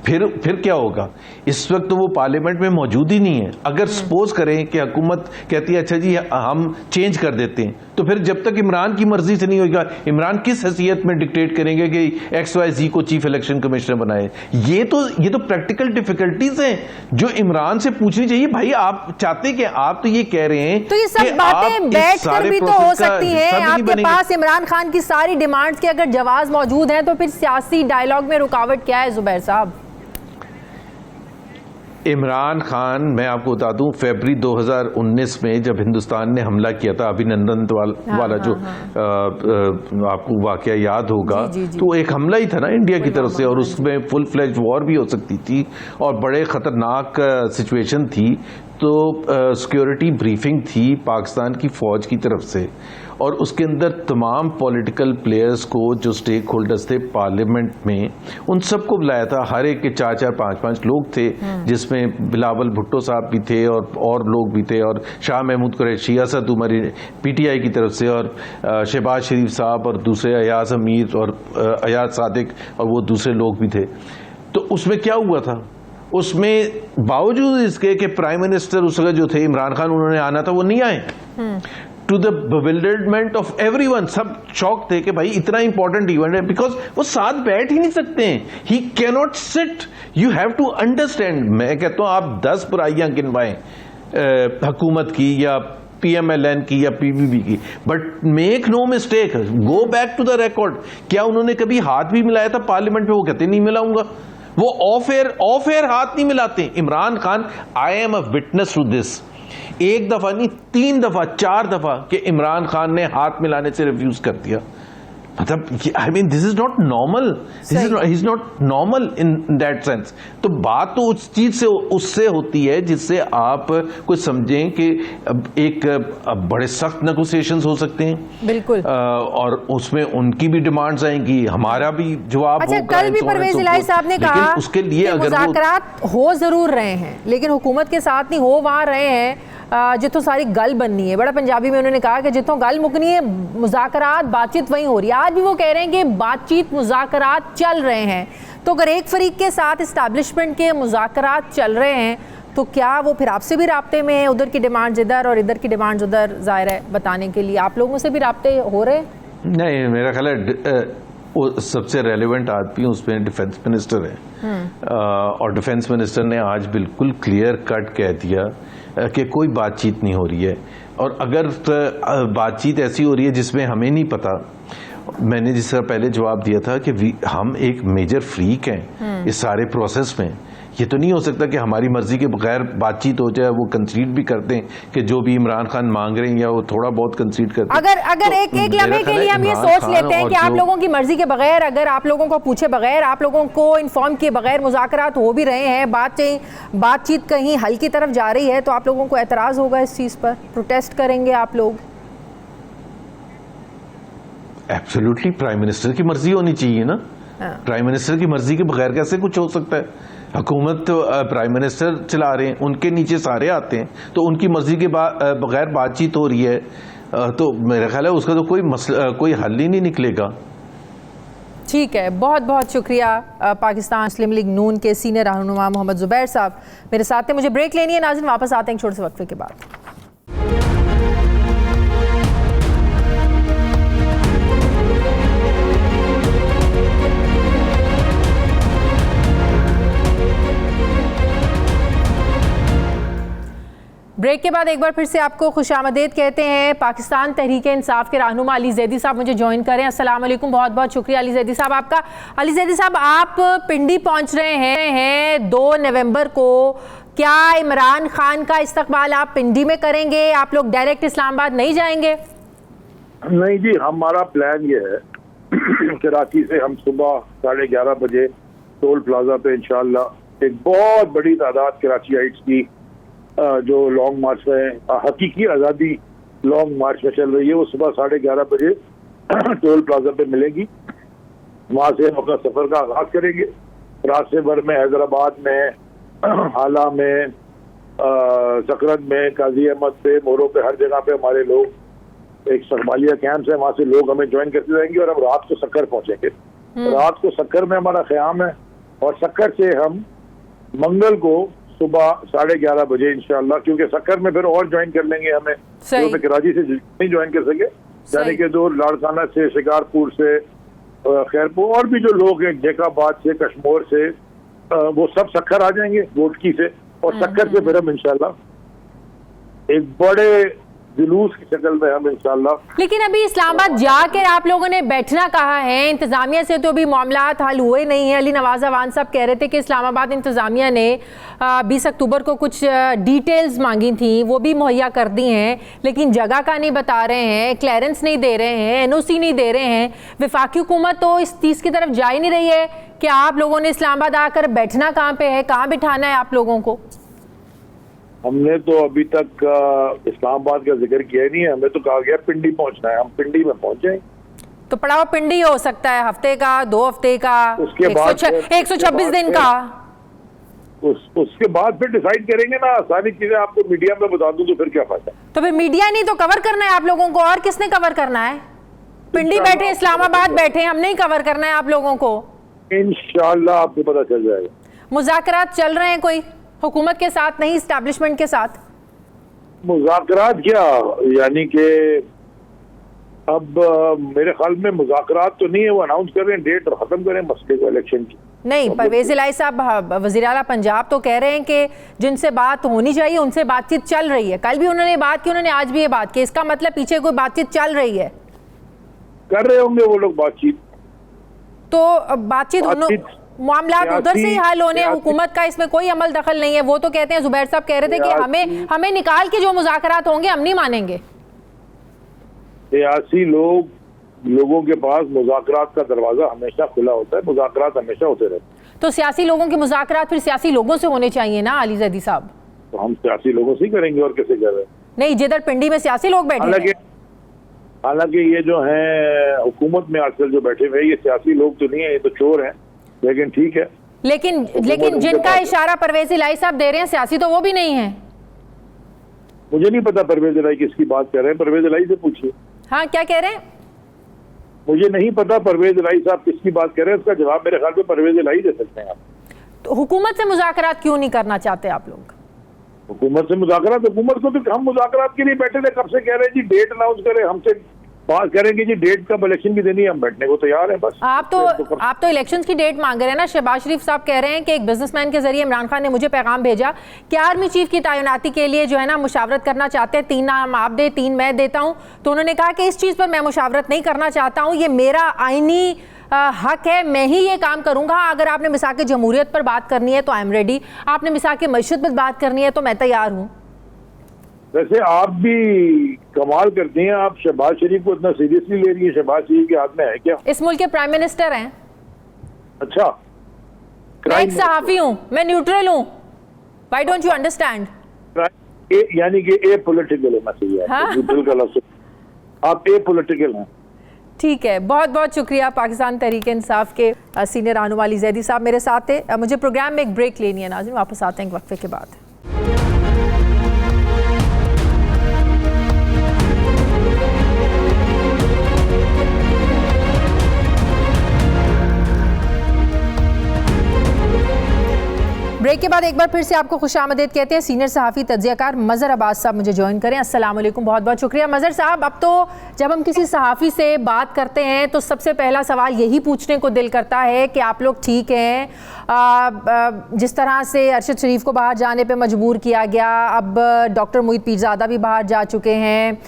फिर क्या होगा? इस वक्त तो वो पार्लियामेंट में मौजूद ही नहीं है। अगर सपोज करें कि हुकूमत कहती है अच्छा जी हम चेंज कर देते हैं, तो फिर जब तक इमरान की मर्जी से नहीं होगा, इमरान किस हैसियत में डिक्टेट करेंगे कि XYZ को चीफ इलेक्शन कमिश्नर बनाए? ये तो प्रैक्टिकल डिफिकल्टीज हैं जो इमरान से पूछनी चाहिए। भाई आप चाहते कि आप तो ये कह रहे हैं तो ये सब बातें बैठकर भी तो हो सकती हैं। आपके पास इमरान खान की सारी डिमांड्स के अगर जवाब मौजूद हैं तो फिर सियासी डायलॉग में रुकावट क्या है जुबैर साहब? इमरान खान, मैं आपको बता दूं, फरवरी 2019 में जब हिंदुस्तान ने हमला किया था, अभिनंदन वाला जो आपको वाकया याद होगा, तो एक हमला ही था ना इंडिया की तरफ से, और उसमें फुल फ्लैश वॉर भी हो सकती थी और बड़े खतरनाक सिचुएशन थी। तो सिक्योरिटी ब्रीफिंग थी पाकिस्तान की फौज की तरफ से, और उसके अंदर तमाम पॉलिटिकल प्लेयर्स को, जो स्टेक होल्डर्स थे पार्लियामेंट में, उन सबको बुलाया था। हर एक के 4-4, 5-5 लोग थे, जिसमें बिलावल भुट्टो साहब भी थे और लोग भी थे, और शाह महमूद कुरैशी, असद उमर PTI की तरफ से, और शहबाज शरीफ साहब, और दूसरे अयाज अमीर और अयाज सादिक, और वो दूसरे लोग भी थे। तो उसमें क्या हुआ था? उसमें बावजूद इसके कि प्राइम मिनिस्टर उस वक्त जो थे इमरान खान, उन्होंने आना था, वो नहीं आए। To the bewilderment of everyone, सब शॉक थे कि भाई इतना इंपॉर्टेंट इवेंट है, बिकॉज वो साथ बैठ ही नहीं सकते हैं। He cannot sit, you have to understand. मैं कहता हूं आप 10 बुराइयां गिनवाएं हुकूमत की या PMLN की या PBB की, but make no mistake, go back to the record. क्या उन्होंने कभी हाथ भी मिलाया था पार्लियामेंट में? वो कहते नहीं मिलाऊंगा। वो ऑफ एयर हाथ नहीं मिलाते। Imran Khan, I am a witness to this, एक दफा नहीं 3 दफा 4 दफा कि इमरान खान ने हाथ मिलाने से रिफ्यूज कर दिया। मतलब I mean this is not normal, he is not normal in that sense. तो बात तो उस चीज से उससे होती है जिससे आप कुछ समझें कि एक बड़े सख्त नेगोशिएशंस हो सकते हैं, बिल्कुल, और उसमें उनकी भी डिमांड्स आएंगी, हमारा भी जवाब अच्छा, होगा। कल भी परवेज इलाही साहब ने कहा उसके लिए अगर मुज़ाकरात हो जरूर रहे हैं लेकिन हुकूमत के साथ नहीं हो वहां रहे हैं जितों सारी गल बननी है। बड़ा पंजाबी में उन्होंने कहा कि जितों गल मुकनी है मुज़ाकरात बातचीत वहीं हो रही है। आज भी वो कह रहे हैं कि बातचीत मुज़ाकरात चल रहे हैं। तो अगर एक फरीक के साथ इस्टेब्लिशमेंट के मुज़ाकरात चल रहे हैं तो क्या वो फिर आपसे भी राब्ते में है? उधर की डिमांड्स इधर और इधर की डिमांड्स उधर, जाहिर है बताने के लिए आप लोगों से भी राब्ते हो रहे हैं? नहीं, मेरा ख्याल है वो सबसे रेलेवेंट आदमी उसमें डिफेंस मिनिस्टर है, और डिफेंस मिनिस्टर ने आज बिल्कुल क्लियर कट कह दिया कि कोई बातचीत नहीं हो रही है। और अगर बातचीत ऐसी हो रही है जिसमें हमें नहीं पता, मैंने जिस तरह पहले जवाब दिया था कि हम एक मेजर फ्रीक हैं इस सारे प्रोसेस में। ये तो नहीं हो सकता कि हमारी मर्जी के बगैर बातचीत हो जाए। वो कंसीड भी करते हैं कि जो भी इमरान खान मांग रहे हैं या वो थोड़ा बहुत कंसीड करते हैं। अगर तो एक लम्हे के लिए हम ये सोच लेते हैं कि आप लोगों की मर्जी के बगैर, अगर आप लोगों को पूछे बगैर, आप लोगों को इन्फॉर्म किए बगैर मुज़ाकरात हो भी रहे हैं, बातचीत कहीं हल की तरफ जा रही है, तो आप लोगों को एतराज होगा इस चीज पर? प्रोटेस्ट करेंगे आप लोग? एब्सोल्युटली, प्राइम मिनिस्टर की मर्जी होनी चाहिए ना। प्राइम मिनिस्टर की मर्जी के बगैर कैसे कुछ हो सकता है? हुकूमत तो प्राइम मिनिस्टर चला रहे हैं, उनके नीचे सारे आते हैं, तो उनकी मर्जी के बगैर बातचीत हो रही है, तो मेरा ख्याल है उसका तो कोई हल ही नहीं निकलेगा। ठीक है, बहुत बहुत शुक्रिया पाकिस्तान मुस्लिम लीग नून के सीनियर रहनुमा मोहम्मद जुबैर साहब मेरे साथ थे। मुझे ब्रेक लेनी है नाज़रीन, वापस आते हैं एक छोटे से वक्फे के बाद। ब्रेक के बाद एक बार फिर से आपको खुशामदीद कहते हैं। पाकिस्तान तहरीक इंसाफ के रहनुमा अली जैदी साहब मुझे ज्वाइन करें। अस्सलाम वालेकुम, बहुत बहुत शुक्रिया अली जैदी साहब आपका। अली जैदी साहब, आप पिंडी पहुंच रहे हैं 2 नवंबर को। क्या इमरान खान का इस्तकबाल आप पिंडी में करेंगे? आप लोग डायरेक्ट इस्लामाबाद नहीं जाएंगे? नहीं जी, हमारा प्लान ये है कराची से हम सुबह 11:30 बजे टोल प्लाजा पे इंशाल्लाह एक बहुत बड़ी तादाद कराचीइट्स की जो लॉन्ग मार्च में हकीकी आज़ादी लॉन्ग मार्च में चल रही है, वो सुबह 11:30 बजे टोल प्लाजा पे मिलेगी। वहां से हम अपना सफर का आगाज करेंगे। रास्ते भर में हैदराबाद में, हाला में, सकरत में, काजी अहमद पे, मोरों पे, हर जगह पे हमारे लोग एक सकबालिया कैंप है, वहां से लोग हमें ज्वाइन करते जाएंगे और हम रात को सक्कर पहुंचेंगे। रात को सक्कर में हमारा क़याम है और सक्कर से हम मंगल को सुबह 11:30 बजे इंशाल्लाह, क्योंकि सक्कर में फिर और ज्वाइन कर लेंगे हमें, जो कराची से नहीं ज्वाइन कर सके, यानी कि जो लाड़काना से, शिकारपुर से, खैरपुर और भी जो लोग हैं जेकाबाद से, कश्मीर से, वो सब सक्कर आ जाएंगे वोटकी से। और सक्कर से फिर हम इंशाल्लाह एक बड़े जुलूस की शक्ल में हम इंशाल्लाह। लेकिन अभी इस्लामाबाद जाकर आप लोगों ने बैठना कहा है, इंतजामिया से तो अभी मामलात हल हुए नहीं है। अली नवाज अवान साहब कह रहे थे कि इस्लामाबाद इंतजामिया ने 20 अक्टूबर को कुछ डिटेल्स मांगी थी, वो भी मुहैया कर दी हैं, लेकिन जगह का नहीं बता रहे हैं, क्लियरेंस नहीं दे रहे हैं, NOC नहीं दे रहे हैं। वफाकी हुकूमत तो इस चीज़ की तरफ जा ही नहीं रही है कि आप लोगों ने इस्लामाबाद आकर बैठना कहाँ पे है, कहाँ बिठाना है आप लोगों को? हमने तो अभी तक इस्लामाबाद का जिक्र किया ही नहीं है। हमें तो कहा गया पिंडी पहुंचना है, हम पिंडी में पहुंच जाएंगे। तो पड़ाव पिंडी हो सकता है, हफ्ते का, 2 हफ्ते का, उसके बाद 126 दिन का। उसके बाद फिर डिसाइड करेंगे ना। सारी चीजें आपको मीडिया में बता दूं तो फिर क्या फायदा? तो फिर मीडिया नहीं तो कवर करना है आप लोगों को, और किसने कवर करना है? पिंडी बैठे, इस्लामाबाद बैठे, हमने ही कवर करना है आप लोगों को। इंशाल्लाह आपको पता चल जाएगा। मुज़ाकरात चल रहे हैं कोई हुकूमत के साथ, नहीं इस्टेब्लिशमेंट के साथ? मुज़ाकरात क्या, यानी कि अब मेरे ख्याल में मुज़ाकरात तो नहीं है, वो अनाउंस कर रहे हैं डेट और खत्म करें मसले को इलेक्शन की। नहीं, परवेज इलाही साहब वज़ीर आला पंजाब तो कह रहे हैं कि जिनसे बात होनी चाहिए उनसे बातचीत चल रही है। कल भी उन्होंने बात की, उन्होंने आज भी ये बात की। इसका मतलब पीछे कोई बातचीत चल रही है। कर रहे होंगे वो लोग बातचीत। तो बातचीत मामला उधर से ही हल होने, हुकूमत का इसमें कोई अमल दखल नहीं है। वो तो कहते हैं, जुबैर साहब कह रहे थे कि हमें निकाल के जो मुज़ाकरात होंगे हम नहीं मानेंगे। सियासी लोगों के पास मुज़ाकरात का दरवाजा हमेशा खुला होता है, मुज़ाकरात हमेशा होते रहते हैं। तो सियासी लोगों के मुज़ाकरात फिर सियासी लोगों से होने चाहिए ना अली जैदी साहब। तो हम सियासी लोगों से ही करेंगे और कैसे कर रहे हैं? नहीं, जिधर पिंडी में सियासी लोग बैठे हैं। हालांकि ये जो है हुकूमत में आजकल जो बैठे हुए ये सियासी लोग तो नहीं है, ये तो चोर हैं, लेकिन ठीक है। लेकिन जिनका इशारा परवेज इलाही साहब दे रहे हैं सियासी तो वो भी नहीं है। मुझे नहीं पता परवेज इलाही किसकी बात कर रहे हैं, परवेज इलाही से पूछिए। हाँ, क्या कह रहे हैं? मुझे नहीं पता परवेज इलाही साहब किसकी बात कर रहे हैं, उसका जवाब मेरे ख्याल में परवेज इलाही दे सकते हैं आप। तो हुकूमत से मुज़ाकरात क्यों नहीं करना चाहते आप लोग? हुकूमत से मुज़ाकरात, हुकूमत को तो हम मुज़ाकरात के लिए बैठे थे, कब से कह रहे हैं जी डेट अनाउंस करें, हमसे बात करेंगे जी डेट कब इलेक्शन की देनी है, हम बैठने को तैयार हैं। बस आप तो इलेक्शंस की डेट मांग रहे हैं ना। शहबाज शरीफ साहब कह रहे हैं कि एक बिजनेसमैन के जरिए इमरान खान ने मुझे पैगाम भेजा कि आर्मी चीफ की तैनाती के लिए जो है ना मुशावरत करना चाहते हैं, 3 नाम आप दे, 3 मैं देता हूं। तो उन्होंने कहा कि इस चीज़ पर मैं मुशावरत नहीं करना चाहता हूं, ये मेरा आईनी हक है, मैं ही ये काम करूंगा। अगर आपने मिसाक जमहूरियत पर बात करनी है तो आई एम रेडी, आपने मिसाक मईशत पर बात करनी है तो मैं तैयार हूँ। वैसे आप भी कमाल करती हैं, आप शहबाज शरीफ को इतना सीरियसली ले रही है। शहबाज शरीफ के हाथ में है क्या? इस मुल्क के प्राइम मिनिस्टर हैं। अच्छा, मैं एक सहाफी हूँ, मैं न्यूट्रल हूँ। Why don't you understand? यानी कि ए पॉलिटिकल होना चाहिए। हाँ? न्यूट्रल का लफ्ज़ आप ए पॉलिटिकल हैं। ठीक है, बहुत बहुत शुक्रिया। पाकिस्तान तहरीक इंसाफ के सीनियर रहनुमा अली जैदी साहब मेरे साथ थे। मुझे प्रोग्राम में एक ब्रेक लेनी है नाज़रीन, वापस आते हैं एक वक्फे के बाद। ब्रेक के बाद एक बार फिर से आपको खुशामदीद कहते हैं। सीनियर सहाफ़ी तज्ज़ियाकार मज़हर अब्बास साहब मुझे ज्वाइन करें। अस्सलाम वालेकुम, बहुत बहुत शुक्रिया। मज़हर साहब, अब तो जब हम किसी सहाफ़ी से बात करते हैं तो सबसे पहला सवाल यही पूछने को दिल करता है कि आप लोग ठीक हैं? जिस तरह से अरशद शरीफ को बाहर जाने पे मजबूर किया गया, अब डॉक्टर मोहित पीरज़ादा भी बाहर जा चुके हैं,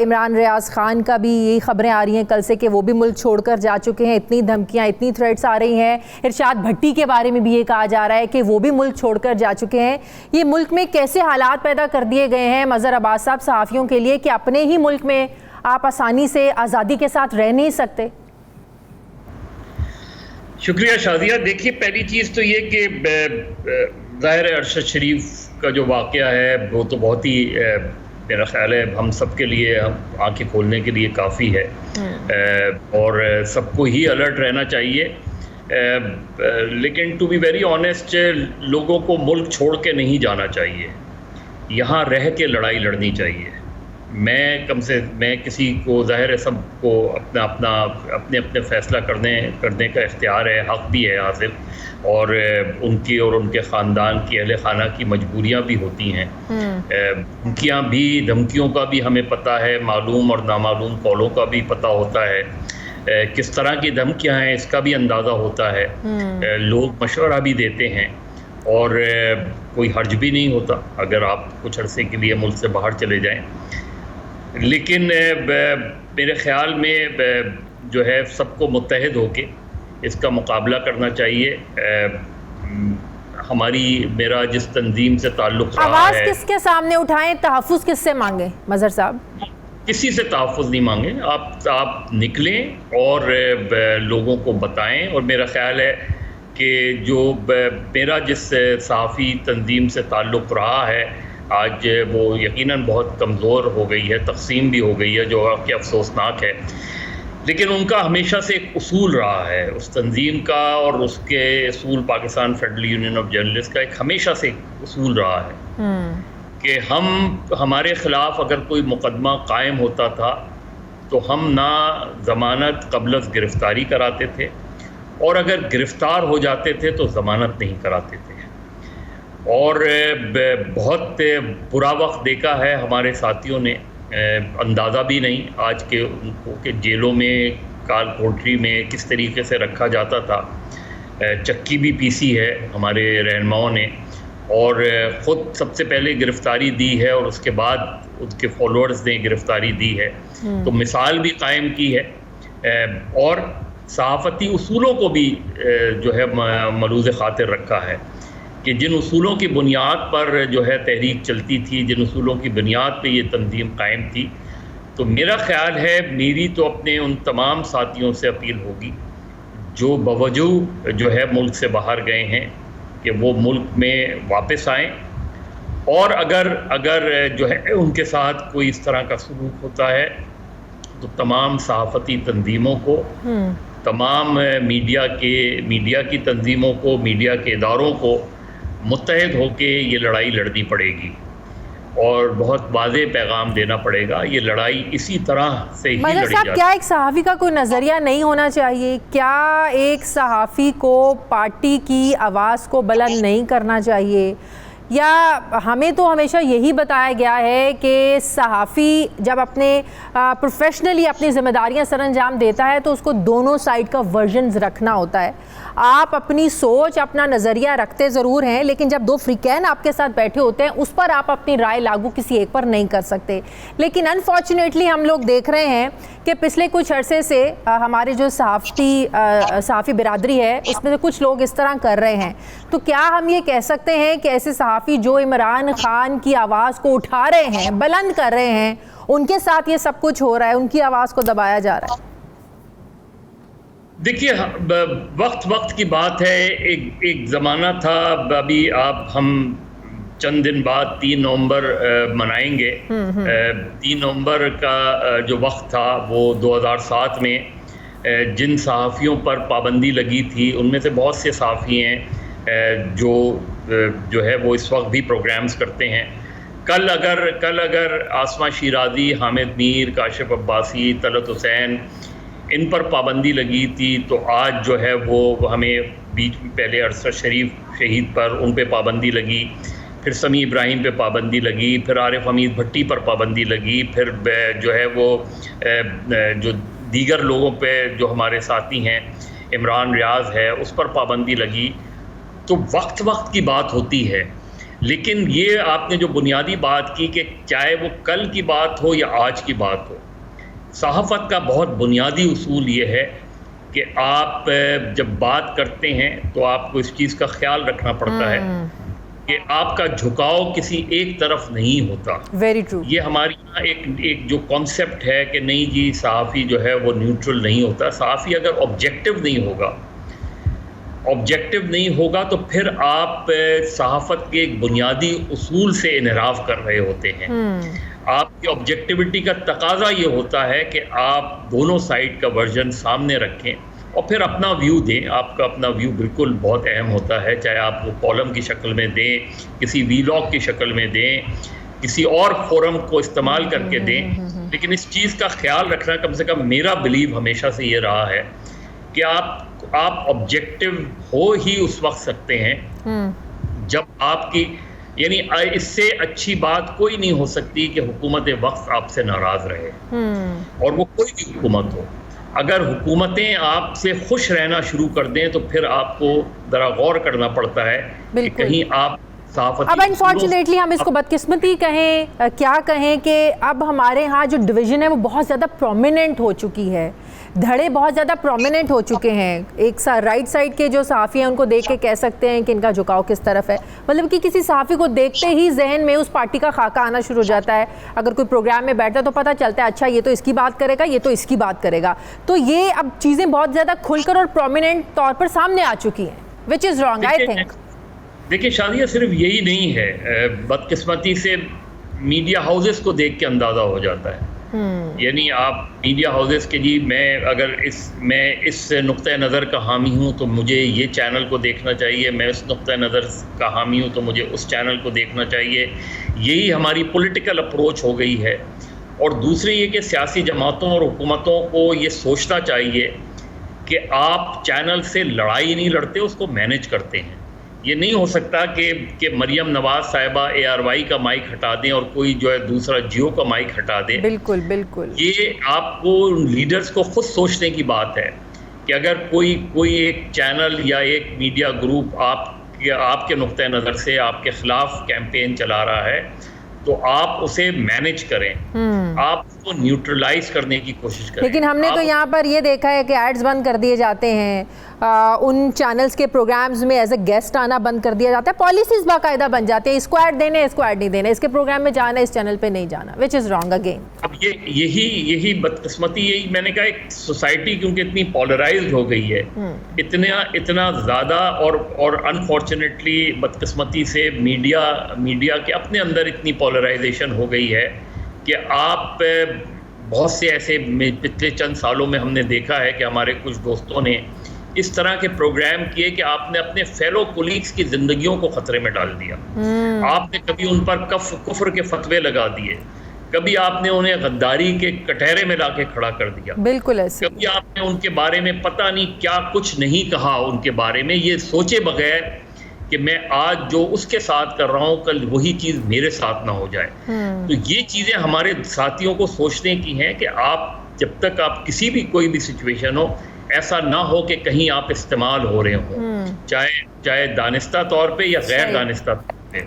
इमरान रियाज ख़ान का भी यही खबरें आ रही हैं कल से कि वो भी मुल्क छोड़कर जा चुके हैं। इतनी धमकियाँ, इतनी थ्रेट्स आ रही हैं। इरशाद भट्टी के बारे में भी ये कहा जा रहा है कि वो भी मुल्क छोड़कर जा चुके हैं। ये मुल्क में कैसे हालात पैदा कर दिए गए हैं मज़हर अब्बास साहब सहाफ़ियों के लिए कि अपने ही मुल्क में आप आसानी से आज़ादी के साथ रह नहीं सकते? शुक्रिया शादिया। देखिए, पहली चीज़ तो ये कि ज़ाहिर है अरशद शरीफ का जो वाक़या है वो तो बहुत ही मेरा ख्याल है हम सब के लिए आंखें खोलने के लिए काफ़ी है और सबको ही अलर्ट रहना चाहिए। लेकिन टू बी वेरी ऑनेस्ट, लोगों को मुल्क छोड़ के नहीं जाना चाहिए, यहाँ रह के लड़ाई लड़नी चाहिए। मैं किसी को, ज़ाहिर है सबको अपने अपने फ़ैसला करने का इख्तियार है, हक़ भी है हासिल, और उनकी और उनके ख़ानदान की अहले खाना की मजबूरियाँ भी होती हैं। धमकियों का भी हमें पता है, मालूम और नामालूम कॉलों का भी पता होता है, किस तरह की धमकियाँ हैं इसका भी अंदाज़ा होता है। लोग मशवरा भी देते हैं और कोई हर्ज भी नहीं होता अगर आप कुछ अरसे के लिए मुल्क से बाहर चले जाएं। लेकिन मेरे ख्याल में जो है सबको मुत्तहिद होके इसका मुकाबला करना चाहिए। मेरा जिस तंजीम से ताल्लुक़ रहा है, आवाज़ किसके सामने उठाएं, तहफ़्फ़ुज़ किससे मांगे मज़हर साहब? किसी से तहफ़्फ़ुज़ नहीं मांगे, आप निकलें और लोगों को बताएं। और मेरा ख्याल है कि जो मेरा जिस सहाफ़ी तंजीम से ताल्लुक़ रहा है आज वो यकीनन बहुत कमज़ोर हो गई है, तक़सीम भी हो गई है, जो कि अफसोसनाक है। लेकिन उनका हमेशा से एक उसूल रहा है उस तंजीम का, और उसके उसूल Pakistan federal union of journalist का एक हमेशा से एक उसूल रहा है कि हमारे ख़िलाफ़ अगर कोई मुकदमा कायम होता था तो हम ना ज़मानत क़ब्ल अज़ गिरफ़्तारी कराते थे, और अगर गिरफ़्तार हो जाते थे तो ज़मानत नहीं कराते थे। और बहुत बुरा वक्त देखा है हमारे साथियों ने, अंदाज़ा भी नहीं आज के जेलों में, काल कोठरी में किस तरीके से रखा जाता था। चक्की भी पीसी है हमारे रहनुमाओं ने, और ख़ुद सबसे पहले गिरफ़्तारी दी है और उसके बाद उनके फॉलोअर्स ने गिरफ़्तारी दी है, तो मिसाल भी कायम की है और सहाफ़ती उसूलों को भी जो है मलूज़ ख़ातिर रखा है कि जिन उसूलों की बुनियाद पर जो है तहरीक चलती थी, जिन उसूलों की बुनियाद पे ये तंजीम कायम थी। तो मेरा ख़्याल है, मेरी तो अपने उन तमाम साथियों से अपील होगी जो बवजूद जो है मुल्क से बाहर गए हैं कि वो मुल्क में वापस आएँ, और अगर जो है उनके साथ कोई इस तरह का सलूक होता है तो तमाम सहाफ़ती तंजीमों को, तमाम मीडिया की तंजीमों को, मीडिया के इदारों को मुत्तहिद होके ये लड़ाई लड़नी पड़ेगी और बहुत वाज़ेह पैगाम देना पड़ेगा। ये लड़ाई इसी तरह से ही लड़ी जाती है। क्या एक सहाफ़ी का कोई नज़रिया नहीं होना चाहिए? क्या एक सहाफ़ी को पार्टी की आवाज़ को बुलंद नहीं करना चाहिए? या हमें तो हमेशा यही बताया गया है कि सहाफ़ी जब अपने प्रोफेशनली अपनी ज़िम्मेदारियां सरअंजाम देता है तो उसको दोनों साइड का वर्जन्स रखना होता है। आप अपनी सोच, अपना नज़रिया रखते ज़रूर हैं, लेकिन जब दो फ्रीकैन आपके साथ बैठे होते हैं उस पर आप अपनी राय लागू किसी एक पर नहीं कर सकते। लेकिन अनफॉर्चुनेटली हम लोग देख रहे हैं कि पिछले कुछ अरसे से हमारे जो सहाफ़ी बिरादरी है उसमें से कुछ लोग इस तरह कर रहे हैं। तो क्या हम ये कह सकते हैं कि ऐसे सहाफ़ी जो इमरान खान की आवाज़ को उठा रहे हैं, बुलंद कर रहे हैं, उनके साथ ये सब कुछ हो रहा है, उनकी आवाज़ को दबाया जा रहा है? देखिए, वक्त की बात है। एक ज़माना था, अभी हम चंद दिन बाद 3 नवंबर मनाएंगे। 3 नवंबर का जो वक्त था वो 2007 में जिन सहाफ़ियों पर पाबंदी लगी थी उनमें से बहुत से सहाफ़ी हैं जो है वो इस वक्त भी प्रोग्राम्स करते हैं। कल अगर आसमा शिराज़ी, हामिद मीर, काशिफ अब्बासी, तलत हुसैन, इन पर पाबंदी लगी थी तो आज जो है वो हमें बीच में पहले अरसद शरीफ शहीद पर उन पे पाबंदी लगी, फिर समी इब्राहिम पे पाबंदी लगी, फिर आरिफ हमीद भट्टी पर पाबंदी लगी, फिर जो है वो जो दीगर लोगों पे जो हमारे साथी हैं, इमरान रियाज है, उस पर पाबंदी लगी। तो वक्त की बात होती है। लेकिन ये आपने जो बुनियादी बात की कि चाहे वो कल की बात हो या आज की बात हो, सहाफ़त का बहुत बुनियादी उसूल ये है कि आप जब बात करते हैं तो आपको इस चीज़ का ख्याल रखना पड़ता है कि आपका झुकाव किसी एक तरफ नहीं होता। Very true. ये हमारी यहाँ एक जो कॉन्सेप्ट है कि नहीं जी, सहाफ़ी जो है वो न्यूट्रल नहीं होता। सहाफ़ी अगर ऑब्जेक्टिव नहीं होगा तो फिर आप सहाफ़त के एक बुनियादी उसूल से इनहराफ कर रहे होते हैं। आपकी ऑब्जेक्टिविटी का तकाजा ये होता है कि आप दोनों साइड का वर्जन सामने रखें और फिर अपना व्यू दें। आपका अपना व्यू बिल्कुल बहुत अहम होता है, चाहे आप वो कॉलम की शक्ल में दें, किसी वीलॉग की शक्ल में दें, किसी और फोरम को इस्तेमाल करके दें। लेकिन इस चीज़ का ख्याल रखना, कम से कम मेरा बिलीव हमेशा से ये रहा है कि आप ऑब्जेक्टिव हो ही उस वक्त सकते हैं जब आपकी, यानी इससे अच्छी बात कोई नहीं हो सकती कि हुकूमत वक्त आपसे नाराज़ रहे, और वो कोई भी हुकूमत हो। अगर हुकूमतें आपसे खुश रहना शुरू कर दें तो फिर आपको ज़रा गौर करना पड़ता है कि कहीं आप अब अनफॉर्चुनेटली हम इसको बदकिस्मती कहें, क्या कहें कि अब हमारे यहाँ जो डिवीज़न है वो बहुत ज़्यादा प्रोमिनेंट हो चुकी है, धड़े बहुत ज़्यादा प्रोमिनेंट हो चुके हैं। एक राइट साइड के जो सहाफ़ी हैं उनको देख के कह सकते हैं कि इनका झुकाव किस तरफ है, मतलब कि किसी सहाफ़ी को देखते ही जहन में उस पार्टी का खाका आना शुरू हो जाता है। अगर कोई प्रोग्राम में बैठता है तो पता चलता है अच्छा ये तो इसकी बात करेगा, ये तो इसकी बात करेगा। तो ये अब चीज़ें बहुत ज़्यादा खुलकर और प्रोमिनेंट तौर पर सामने आ चुकी हैं, which is wrong I think. देखिए शादिया, सिर्फ यही नहीं है, बदकिस्मती से मीडिया हाउसेस को देख के अंदाज़ा हो जाता है। यानी आप मीडिया हाउसेस के जी, मैं इस नुक्ते नज़र का हामी हूँ तो मुझे ये चैनल को देखना चाहिए, मैं इस नुक्ते नज़र का हामी हूँ तो मुझे उस चैनल को देखना चाहिए। यही हमारी पॉलिटिकल अप्रोच हो गई है। और दूसरी ये कि सियासी जमातों और हुकूमतों को ये सोचना चाहिए कि आप चैनल से लड़ाई नहीं लड़ते, उसको मैनेज करते हैं। ये नहीं हो सकता कि मरियम नवाज साहिबा ARY का माइक हटा दें और कोई जो है दूसरा जियो का माइक हटा दे। बिल्कुल बिल्कुल। ये आपको लीडर्स को खुद सोचने की बात है कि अगर कोई एक चैनल या एक मीडिया ग्रुप आपके नुक्ते नज़र से आपके खिलाफ कैंपेन चला रहा है तो आप उसे मैनेज करें, आप उसको न्यूट्रलाइज करने की कोशिश करें। लेकिन हमने तो यहाँ पर ये देखा है कि एड्स बंद कर दिए जाते हैं, उन चैनल्स के प्रोग्राम्स में एज ए गेस्ट आना बंद कर दिया जाता है, पॉलिसीज बाकायदा बन जाती है, इसको ऐड देने इसको ऐड नहीं देना, इसके प्रोग्राम में जाना इस चैनल पे नहीं जाना, विच इज़ रॉन्ग अगेन। अब यही बदकिस्मती, यही मैंने कहा, एक सोसाइटी क्योंकि इतनी पॉलराइज्ड हो गई है, इतना ज़्यादा, और अनफॉर्चुनेटली बदकिस्मती से मीडिया के अपने अंदर इतनी पॉलराइजेशन हो गई है कि आप बहुत से ऐसे पिछले चंद सालों में हमने देखा है कि हमारे कुछ दोस्तों ने इस तरह के प्रोग्राम किए कि आपने अपने फेलो कोलीग्स की जिंदगियों को खतरे में डाल दिया। आपने कभी उन पर कुफ्र के फतवे लगा दिए, कभी आपने उन्हें गद्दारी के कटहरे में लाके खड़ा कर दिया, बिल्कुल ऐसे, कभी आपने उनके बारे में पता नहीं क्या कुछ नहीं कहा उनके बारे में, ये सोचे बगैर कि मैं आज जो उसके साथ कर रहा हूँ कल वही चीज़ मेरे साथ ना हो जाए। तो ये चीज़ें हमारे साथियों को सोचने की हैं कि आप जब तक आप किसी भी कोई भी सिचुएशन हो, ऐसा ना हो कि कहीं आप इस्तेमाल हो रहे हों, चाहे दानिस्ता तौर पे या गैर दानिस्ता तौर पे।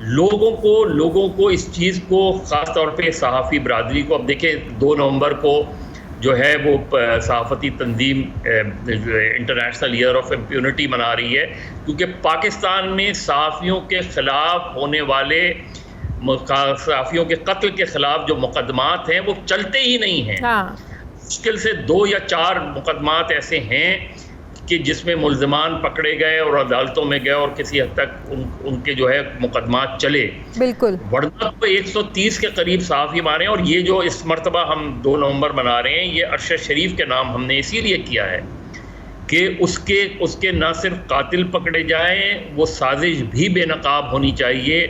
लोगों को इस चीज़ को, ख़ास तौर पे सहाफ़ी बरादरी को, अब देखें 2 नवंबर को जो है वो सहाफ़ती तंजीम इंटरनेशनल ईयर ऑफ इम्प्यूनिटी मना रही है, क्योंकि पाकिस्तान में सहाफ़ियों के ख़िलाफ़ होने वाले, सहाफ़ियों के कत्ल के ख़िलाफ़ जो मुकदमात हैं वो चलते ही नहीं हैं। मुश्किल से 2 या 4 मुकदमात ऐसे हैं कि जिसमें मुल्ज़मान पकड़े गए और अदालतों में गए और किसी हद तक उनके जो है मुकदमात चले। बिल्कुल, वरना तो 130 के करीब सहाफ़ी मारे। और ये जो इस मरतबा हम 2 नवंबर मना रहे हैं, ये अरशद शरीफ के नाम हमने इसीलिए किया है कि उसके न सिर्फ कातिल पकड़े जाएं, वो साजिश भी बेनकाब होनी चाहिए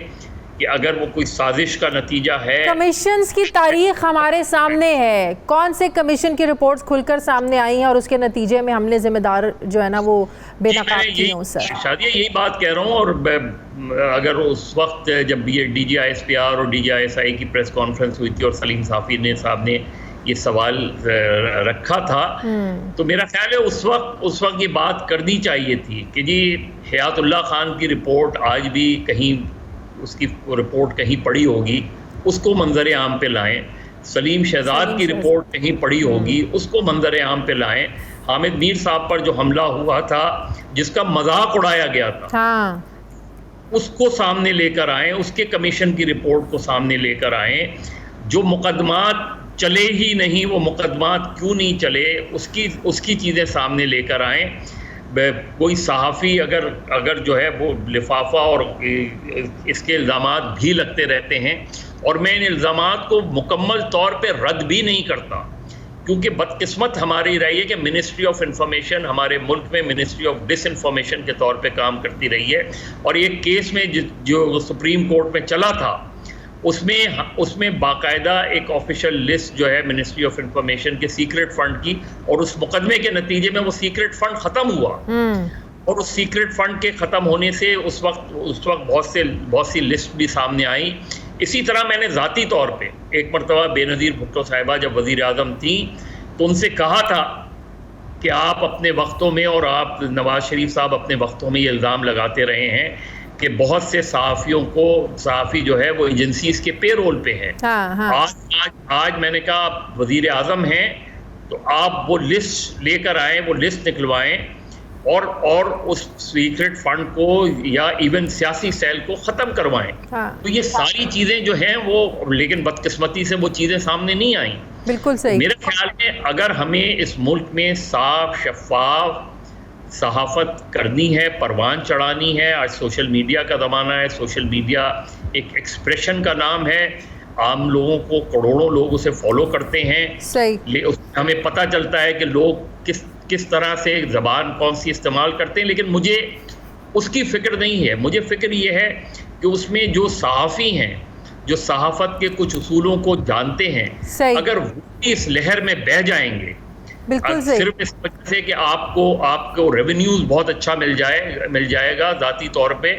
कि अगर वो कोई साजिश का नतीजा है। कमीशंस की तारीख हमारे सामने है, कौन से कमीशन की रिपोर्ट्स खुलकर सामने आई हैं और उसके नतीजे में हमने जिम्मेदार जो है ना वो बेनकाब किए हों। सर शायद यही बात कह रहा हूँ। और अगर उस वक्त जब ये DGISPR और DGISI की प्रेस कॉन्फ्रेंस हुई थी और सलीम साफ़ी साहब ने ये सवाल रखा था, तो मेरा ख्याल है उस वक्त ये बात करनी चाहिए थी कि जी हयातुल्लाह खान की रिपोर्ट आज भी कहीं, उसकी रिपोर्ट कहीं पड़ी होगी, उसको मंजर आम पे लाएं। सलीम शहजाद की रिपोर्ट कहीं पड़ी होगी, उसको मंजर आम पे लाएं। हामिद मीर साहब पर जो हमला हुआ था, जिसका मजाक उड़ाया गया था, उसको सामने लेकर आएं, उसके कमीशन की रिपोर्ट को सामने लेकर आएं। जो मुकदमात चले ही नहीं, वो मुकदमात क्यों नहीं चले, उसकी चीज़ें सामने लेकर आएं। कोई सहाफ़ी अगर जो है वो लिफाफा और इसके इल्ज़ामात भी लगते रहते हैं, और मैं इन इल्ज़ामात को मुकम्मल तौर पे रद्द भी नहीं करता, क्योंकि बदकिस्मत हमारी रही है कि मिनिस्ट्री ऑफ इंफॉर्मेशन हमारे मुल्क में मिनिस्ट्री ऑफ डिसइंफॉर्मेशन के तौर पे काम करती रही है। और एक केस में जो सुप्रीम कोर्ट में चला था, उसमें बाकायदा एक ऑफिशियल लिस्ट जो है मिनिस्ट्री ऑफ इंफॉर्मेशन के सीक्रेट फंड की, और उस मुकदमे के नतीजे में वो सीक्रेट फंड ख़त्म हुआ। और उस सीक्रेट फंड के ख़त्म होने से उस वक्त बहुत सी लिस्ट भी सामने आई। इसी तरह मैंने ज़ाती तौर पे एक मरतबा बेनज़ीर भुट्टो साहिबा जब वज़ीर आज़म थी, तो उनसे कहा था कि आप अपने वक्तों में, और आप नवाज़ शरीफ साहब अपने वक्तों में ये इल्ज़ाम लगाते रहे हैं कि बहुत से सहाफ़ी जो है वो एजेंसीज के पेरोल पे हैं। आज मैंने कहा आप वज़ीर आज़म हैं, तो आप वो लिस्ट लेकर आएँ, वो लिस्ट निकलवाएं, और उस सीक्रेट फंड को या इवन सियासी सेल को ख़त्म करवाएं। तो ये सारी चीज़ें जो हैं वो, लेकिन बदकिस्मती से वो चीज़ें सामने नहीं आई। बिल्कुल सही। मेरे ख्याल में अगर हमें इस मुल्क में साफ शफाफ सहाफ़त करनी है, परवान चढ़ानी है, आज सोशल मीडिया का ज़माना है, सोशल मीडिया एक एक्सप्रेशन का नाम है, आम लोगों को करोड़ों लोग उसे फॉलो करते हैं। सही। हमें पता चलता है कि लोग किस तरह से ज़बान कौन सी इस्तेमाल करते हैं, लेकिन मुझे उसकी फ़िक्र नहीं है। मुझे फ़िक्र ये है कि उसमें जो सहाफ़ी हैं, जो सहाफ़त के कुछ उसूलों को जानते हैं, अगर वो इस लहर में बह जाएंगे, सिर्फ इस वजह से कि आपको रेवेन्यूज बहुत अच्छा मिल जाएगा, ज़ाती तौर पे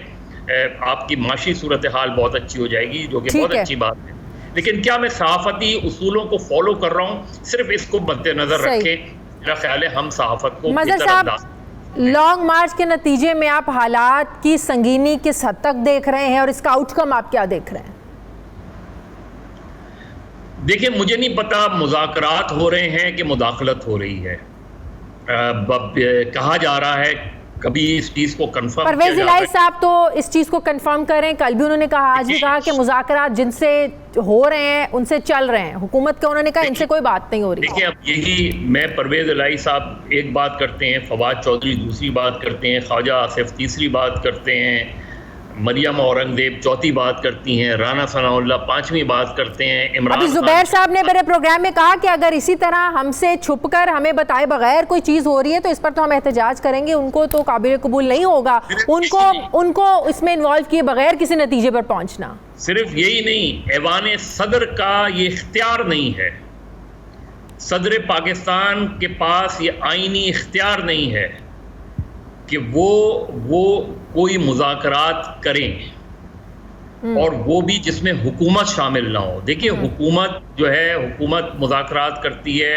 आपकी माशी सूरत हाल बहुत अच्छी हो जाएगी, जो कि बहुत अच्छी बात है। लेकिन क्या मैं सहाफ़ती उसूलों को फॉलो कर रहा हूँ, सिर्फ इसको मद्देनज़र रखें। मेरा ख्याल है हम सहाफत को मजहर बेहतर साहब, अंदाज लॉन्ग मार्च के नतीजे में आप हालात की संगीनी किस हद तक देख रहे हैं और इसका आउटकम आप क्या देख रहे हैं? देखिए, मुझे नहीं पता मुज़ाकरात हो रहे हैं कि मुदाखलत हो रही है। कहा जा रहा है, कभी इस चीज़ को कंफर्म परवेज इलाही साहब तो इस चीज़ को कंफर्म कर रहे हैं, कल भी उन्होंने कहा, आज भी कहा कि मुज़ाकरात जिनसे हो रहे हैं उनसे चल रहे हैं। हुकूमत के उन्होंने कहा इनसे कोई बात नहीं हो रही। देखिए, अब यही मैं परवेज इलाही साहब एक बात करते हैं, फवाद चौधरी दूसरी बात करते हैं, ख्वाजा आसिफ तीसरी बात करते हैं, मरियम औरंगजेब चौथी बात करती हैं, राना सनाउल्लाह पांचवी बात करते हैं, इमरान अभी जुबैर साहब ने मेरे प्रोग्राम में कहा कि अगर इसी तरह हमसे छुपकर हमें बताए बगैर कोई चीज़ हो रही है तो इस पर तो हम एहतजाज करेंगे, उनको तो काबिल कबूल नहीं होगा, उनको इसमें इन्वॉल्व किए बगैर किसी नतीजे पर पहुंचना। सिर्फ यही नहीं, ऐवान सदर का ये इख्तियार नहीं है, सदर पाकिस्तान के पास ये आईनी इख्तियार नहीं है कि वो कोई मुज़ाकरात करें और वो भी जिसमें हुकूमत शामिल ना हो। देखिए, हुकूमत जो है, हुकूमत मुज़ाकरात करती है,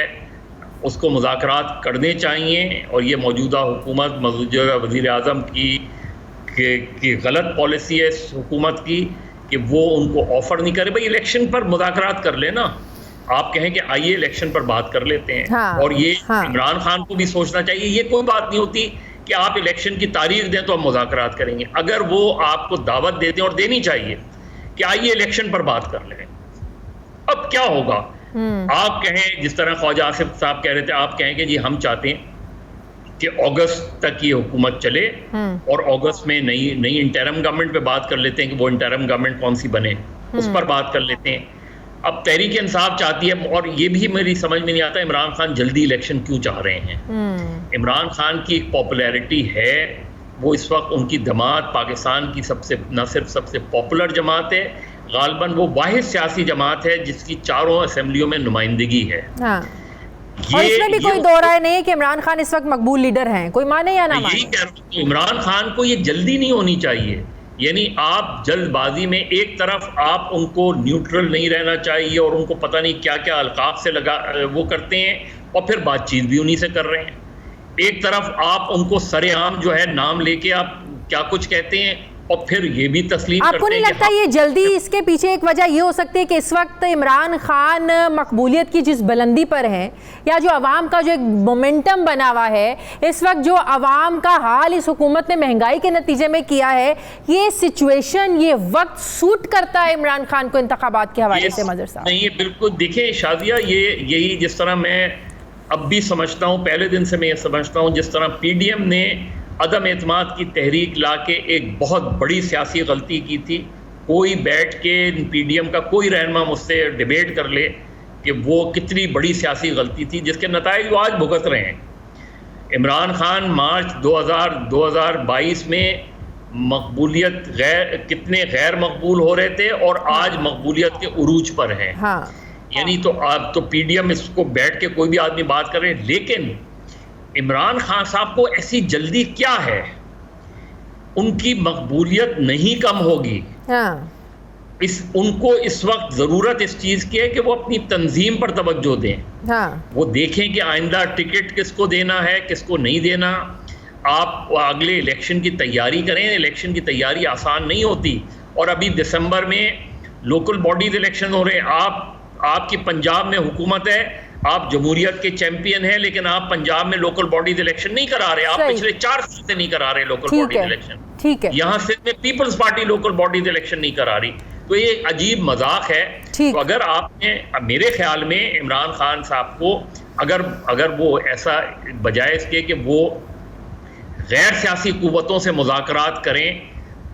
उसको मुज़ाकरात करने चाहिए, और ये मौजूदा हुकूमत, मौजूदा वज़ीर आज़म की गलत पॉलिसी है इस हुकूमत की कि वो उनको ऑफ़र नहीं करे। भाई, इलेक्शन पर मुज़ाकरात कर लेना, आप कहें कि आइए इलेक्शन पर बात कर लेते हैं। हाँ, और ये हाँ। इमरान खान को भी सोचना चाहिए, ये कोई बात नहीं होती कि आप इलेक्शन की तारीख दें तो हम मुज़ाकरात करेंगे। अगर वो आपको दावत देते हैं, और देनी चाहिए कि आइए इलेक्शन पर बात कर लें, अब क्या होगा? आप कहें, जिस तरह ख्वाजा आसिफ साहब कह रहे थे, आप कहें कि जी हम चाहते हैं कि अगस्त तक ये हुकूमत चले और अगस्त में नई इंटरम गवर्नमेंट पे बात कर लेते हैं कि वो इंटरम गवर्नमेंट कौन सी बने, उस पर बात कर लेते हैं। अब तहरीक इंसाफ चाहती है, और ये भी मेरी समझ में नहीं आता इमरान खान जल्दी इलेक्शन क्यों चाह रहे हैं। इमरान खान की एक पॉपुलैरिटी है, वो इस वक्त उनकी जमात पाकिस्तान की सबसे, न सिर्फ सबसे पॉपुलर जमात है, गालबन वो वाहिद सियासी जमात है जिसकी चारों असेंबलियों में नुमाइंदगी है। हाँ। और इसमें भी कोई दो राय नहीं है कि इमरान खान इस वक्त मकबूल लीडर हैं, कोई माने या ना माने। यही कह रहा हूं, इमरान खान को ये जल्दी नहीं होनी चाहिए। यानी आप जल्दबाजी में, एक तरफ आप उनको न्यूट्रल नहीं रहना चाहिए और उनको पता नहीं क्या क्या अलकाब से वो करते हैं, और फिर बातचीत भी उन्हीं से कर रहे हैं। एक तरफ आप उनको सरेआम जो है नाम लेके आप क्या कुछ कहते हैं, और फिर ये भी तस्लीम करते हैं। आपको नहीं लगता ये जल्दी, इसके पीछे एक वजह ये हो सकती है कि इस वक्त इमरान खान मकबूलियत की जिस बुलंदी पर हैं, या जो अवाम का जो एक मोमेंटम बना हुआ है इस वक्त, जो अवाम का हाल इस हुकूमत ने महंगाई के नतीजे में किया है, ये सिचुएशन, ये वक्त सूट करता है इमरान खान को इंतखाबात के हवाले से? मजहर साहब नहीं, बिल्कुल। देखिए शादिया, यही जिस तरह मैं अब भी समझता हूँ, पहले दिन से मैं ये समझता हूँ, जिस तरह PDM ने अदम एतमाद की तहरीक लाके एक बहुत बड़ी सियासी गलती की थी। कोई बैठ के PDM का कोई रहनुमा मुझसे डिबेट कर ले कि वो कितनी बड़ी सियासी गलती थी, जिसके नताइज वो आज भुगत रहे हैं। इमरान खान मार्च 2022 में मकबूलियत कितने गैर मकबूल हो रहे थे, और आज मकबूलियत के उरूज पर हैं। हाँ। यानी तो आप तो PDM इसको बैठ के कोई भी आदमी बात कर रहे हैं, लेकिन इमरान खान साहब को ऐसी जल्दी क्या है? उनकी मकबूलियत नहीं कम होगी। हाँ। उनको इस वक्त ज़रूरत इस चीज़ की है कि वो अपनी तंजीम पर तवज्जो दें। हाँ। वो देखें कि आइंदा टिकट किसको देना है, किसको नहीं देना। आप अगले इलेक्शन की तैयारी करें। इलेक्शन की तैयारी आसान नहीं होती, और अभी दिसंबर में लोकल बॉडीज इलेक्शन हो रहे हैं। आपकी पंजाब में हुकूमत है, आप जमहूरियत के चैंपियन हैं, लेकिन आप पंजाब में लोकल बॉडीज इलेक्शन नहीं करा रहे। आप पिछले 4 साल से नहीं करा रहे लोकल बॉडीज इलेक्शन। ठीक है। यहाँ सिर्फ में Peoples Party local bodies election नहीं करा रही, तो ये अजीब मजाक है। तो अगर आपने, मेरे ख्याल में इमरान खान साहब को अगर वो ऐसा, बजाय इसके कि वो गैर सियासी कुव्वतों से मुज़ाकरात करें,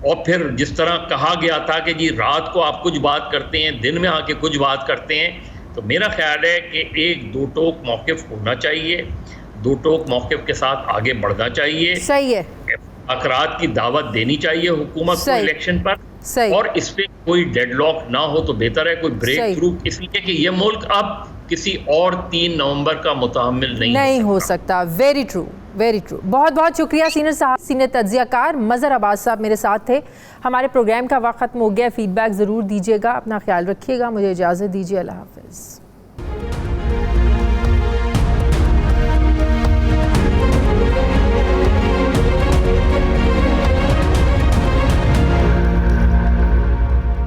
और फिर जिस तरह कहा गया था कि जी रात को आप कुछ बात करते हैं, दिन में आके कुछ बात करते हैं, तो मेरा ख्याल है कि एक दो टोक मौक़िफ़ होना चाहिए, दो टोक मौक़िफ़ के साथ आगे बढ़ना चाहिए। सही है। मुज़ाकरात की दावत देनी चाहिए हुकूमत को इलेक्शन पर, और इस पर कोई डेडलॉक ना हो तो बेहतर है। कोई ब्रेक थ्रू, इसलिए कि ये मुल्क अब किसी और 3 नवंबर का मुतहम्मिल नहीं हो सकता। Very true, very true. बहुत बहुत शुक्रिया सीनियर तज्ज़ियाकार मज़हर अब्बास साहब मेरे साथ थे। हमारे प्रोग्राम का वक्त खत्म हो गया। फीडबैक ज़रूर दीजिएगा, अपना ख्याल रखिएगा। मुझे इजाज़त दीजिए। अल्लाह हाफ़िज़।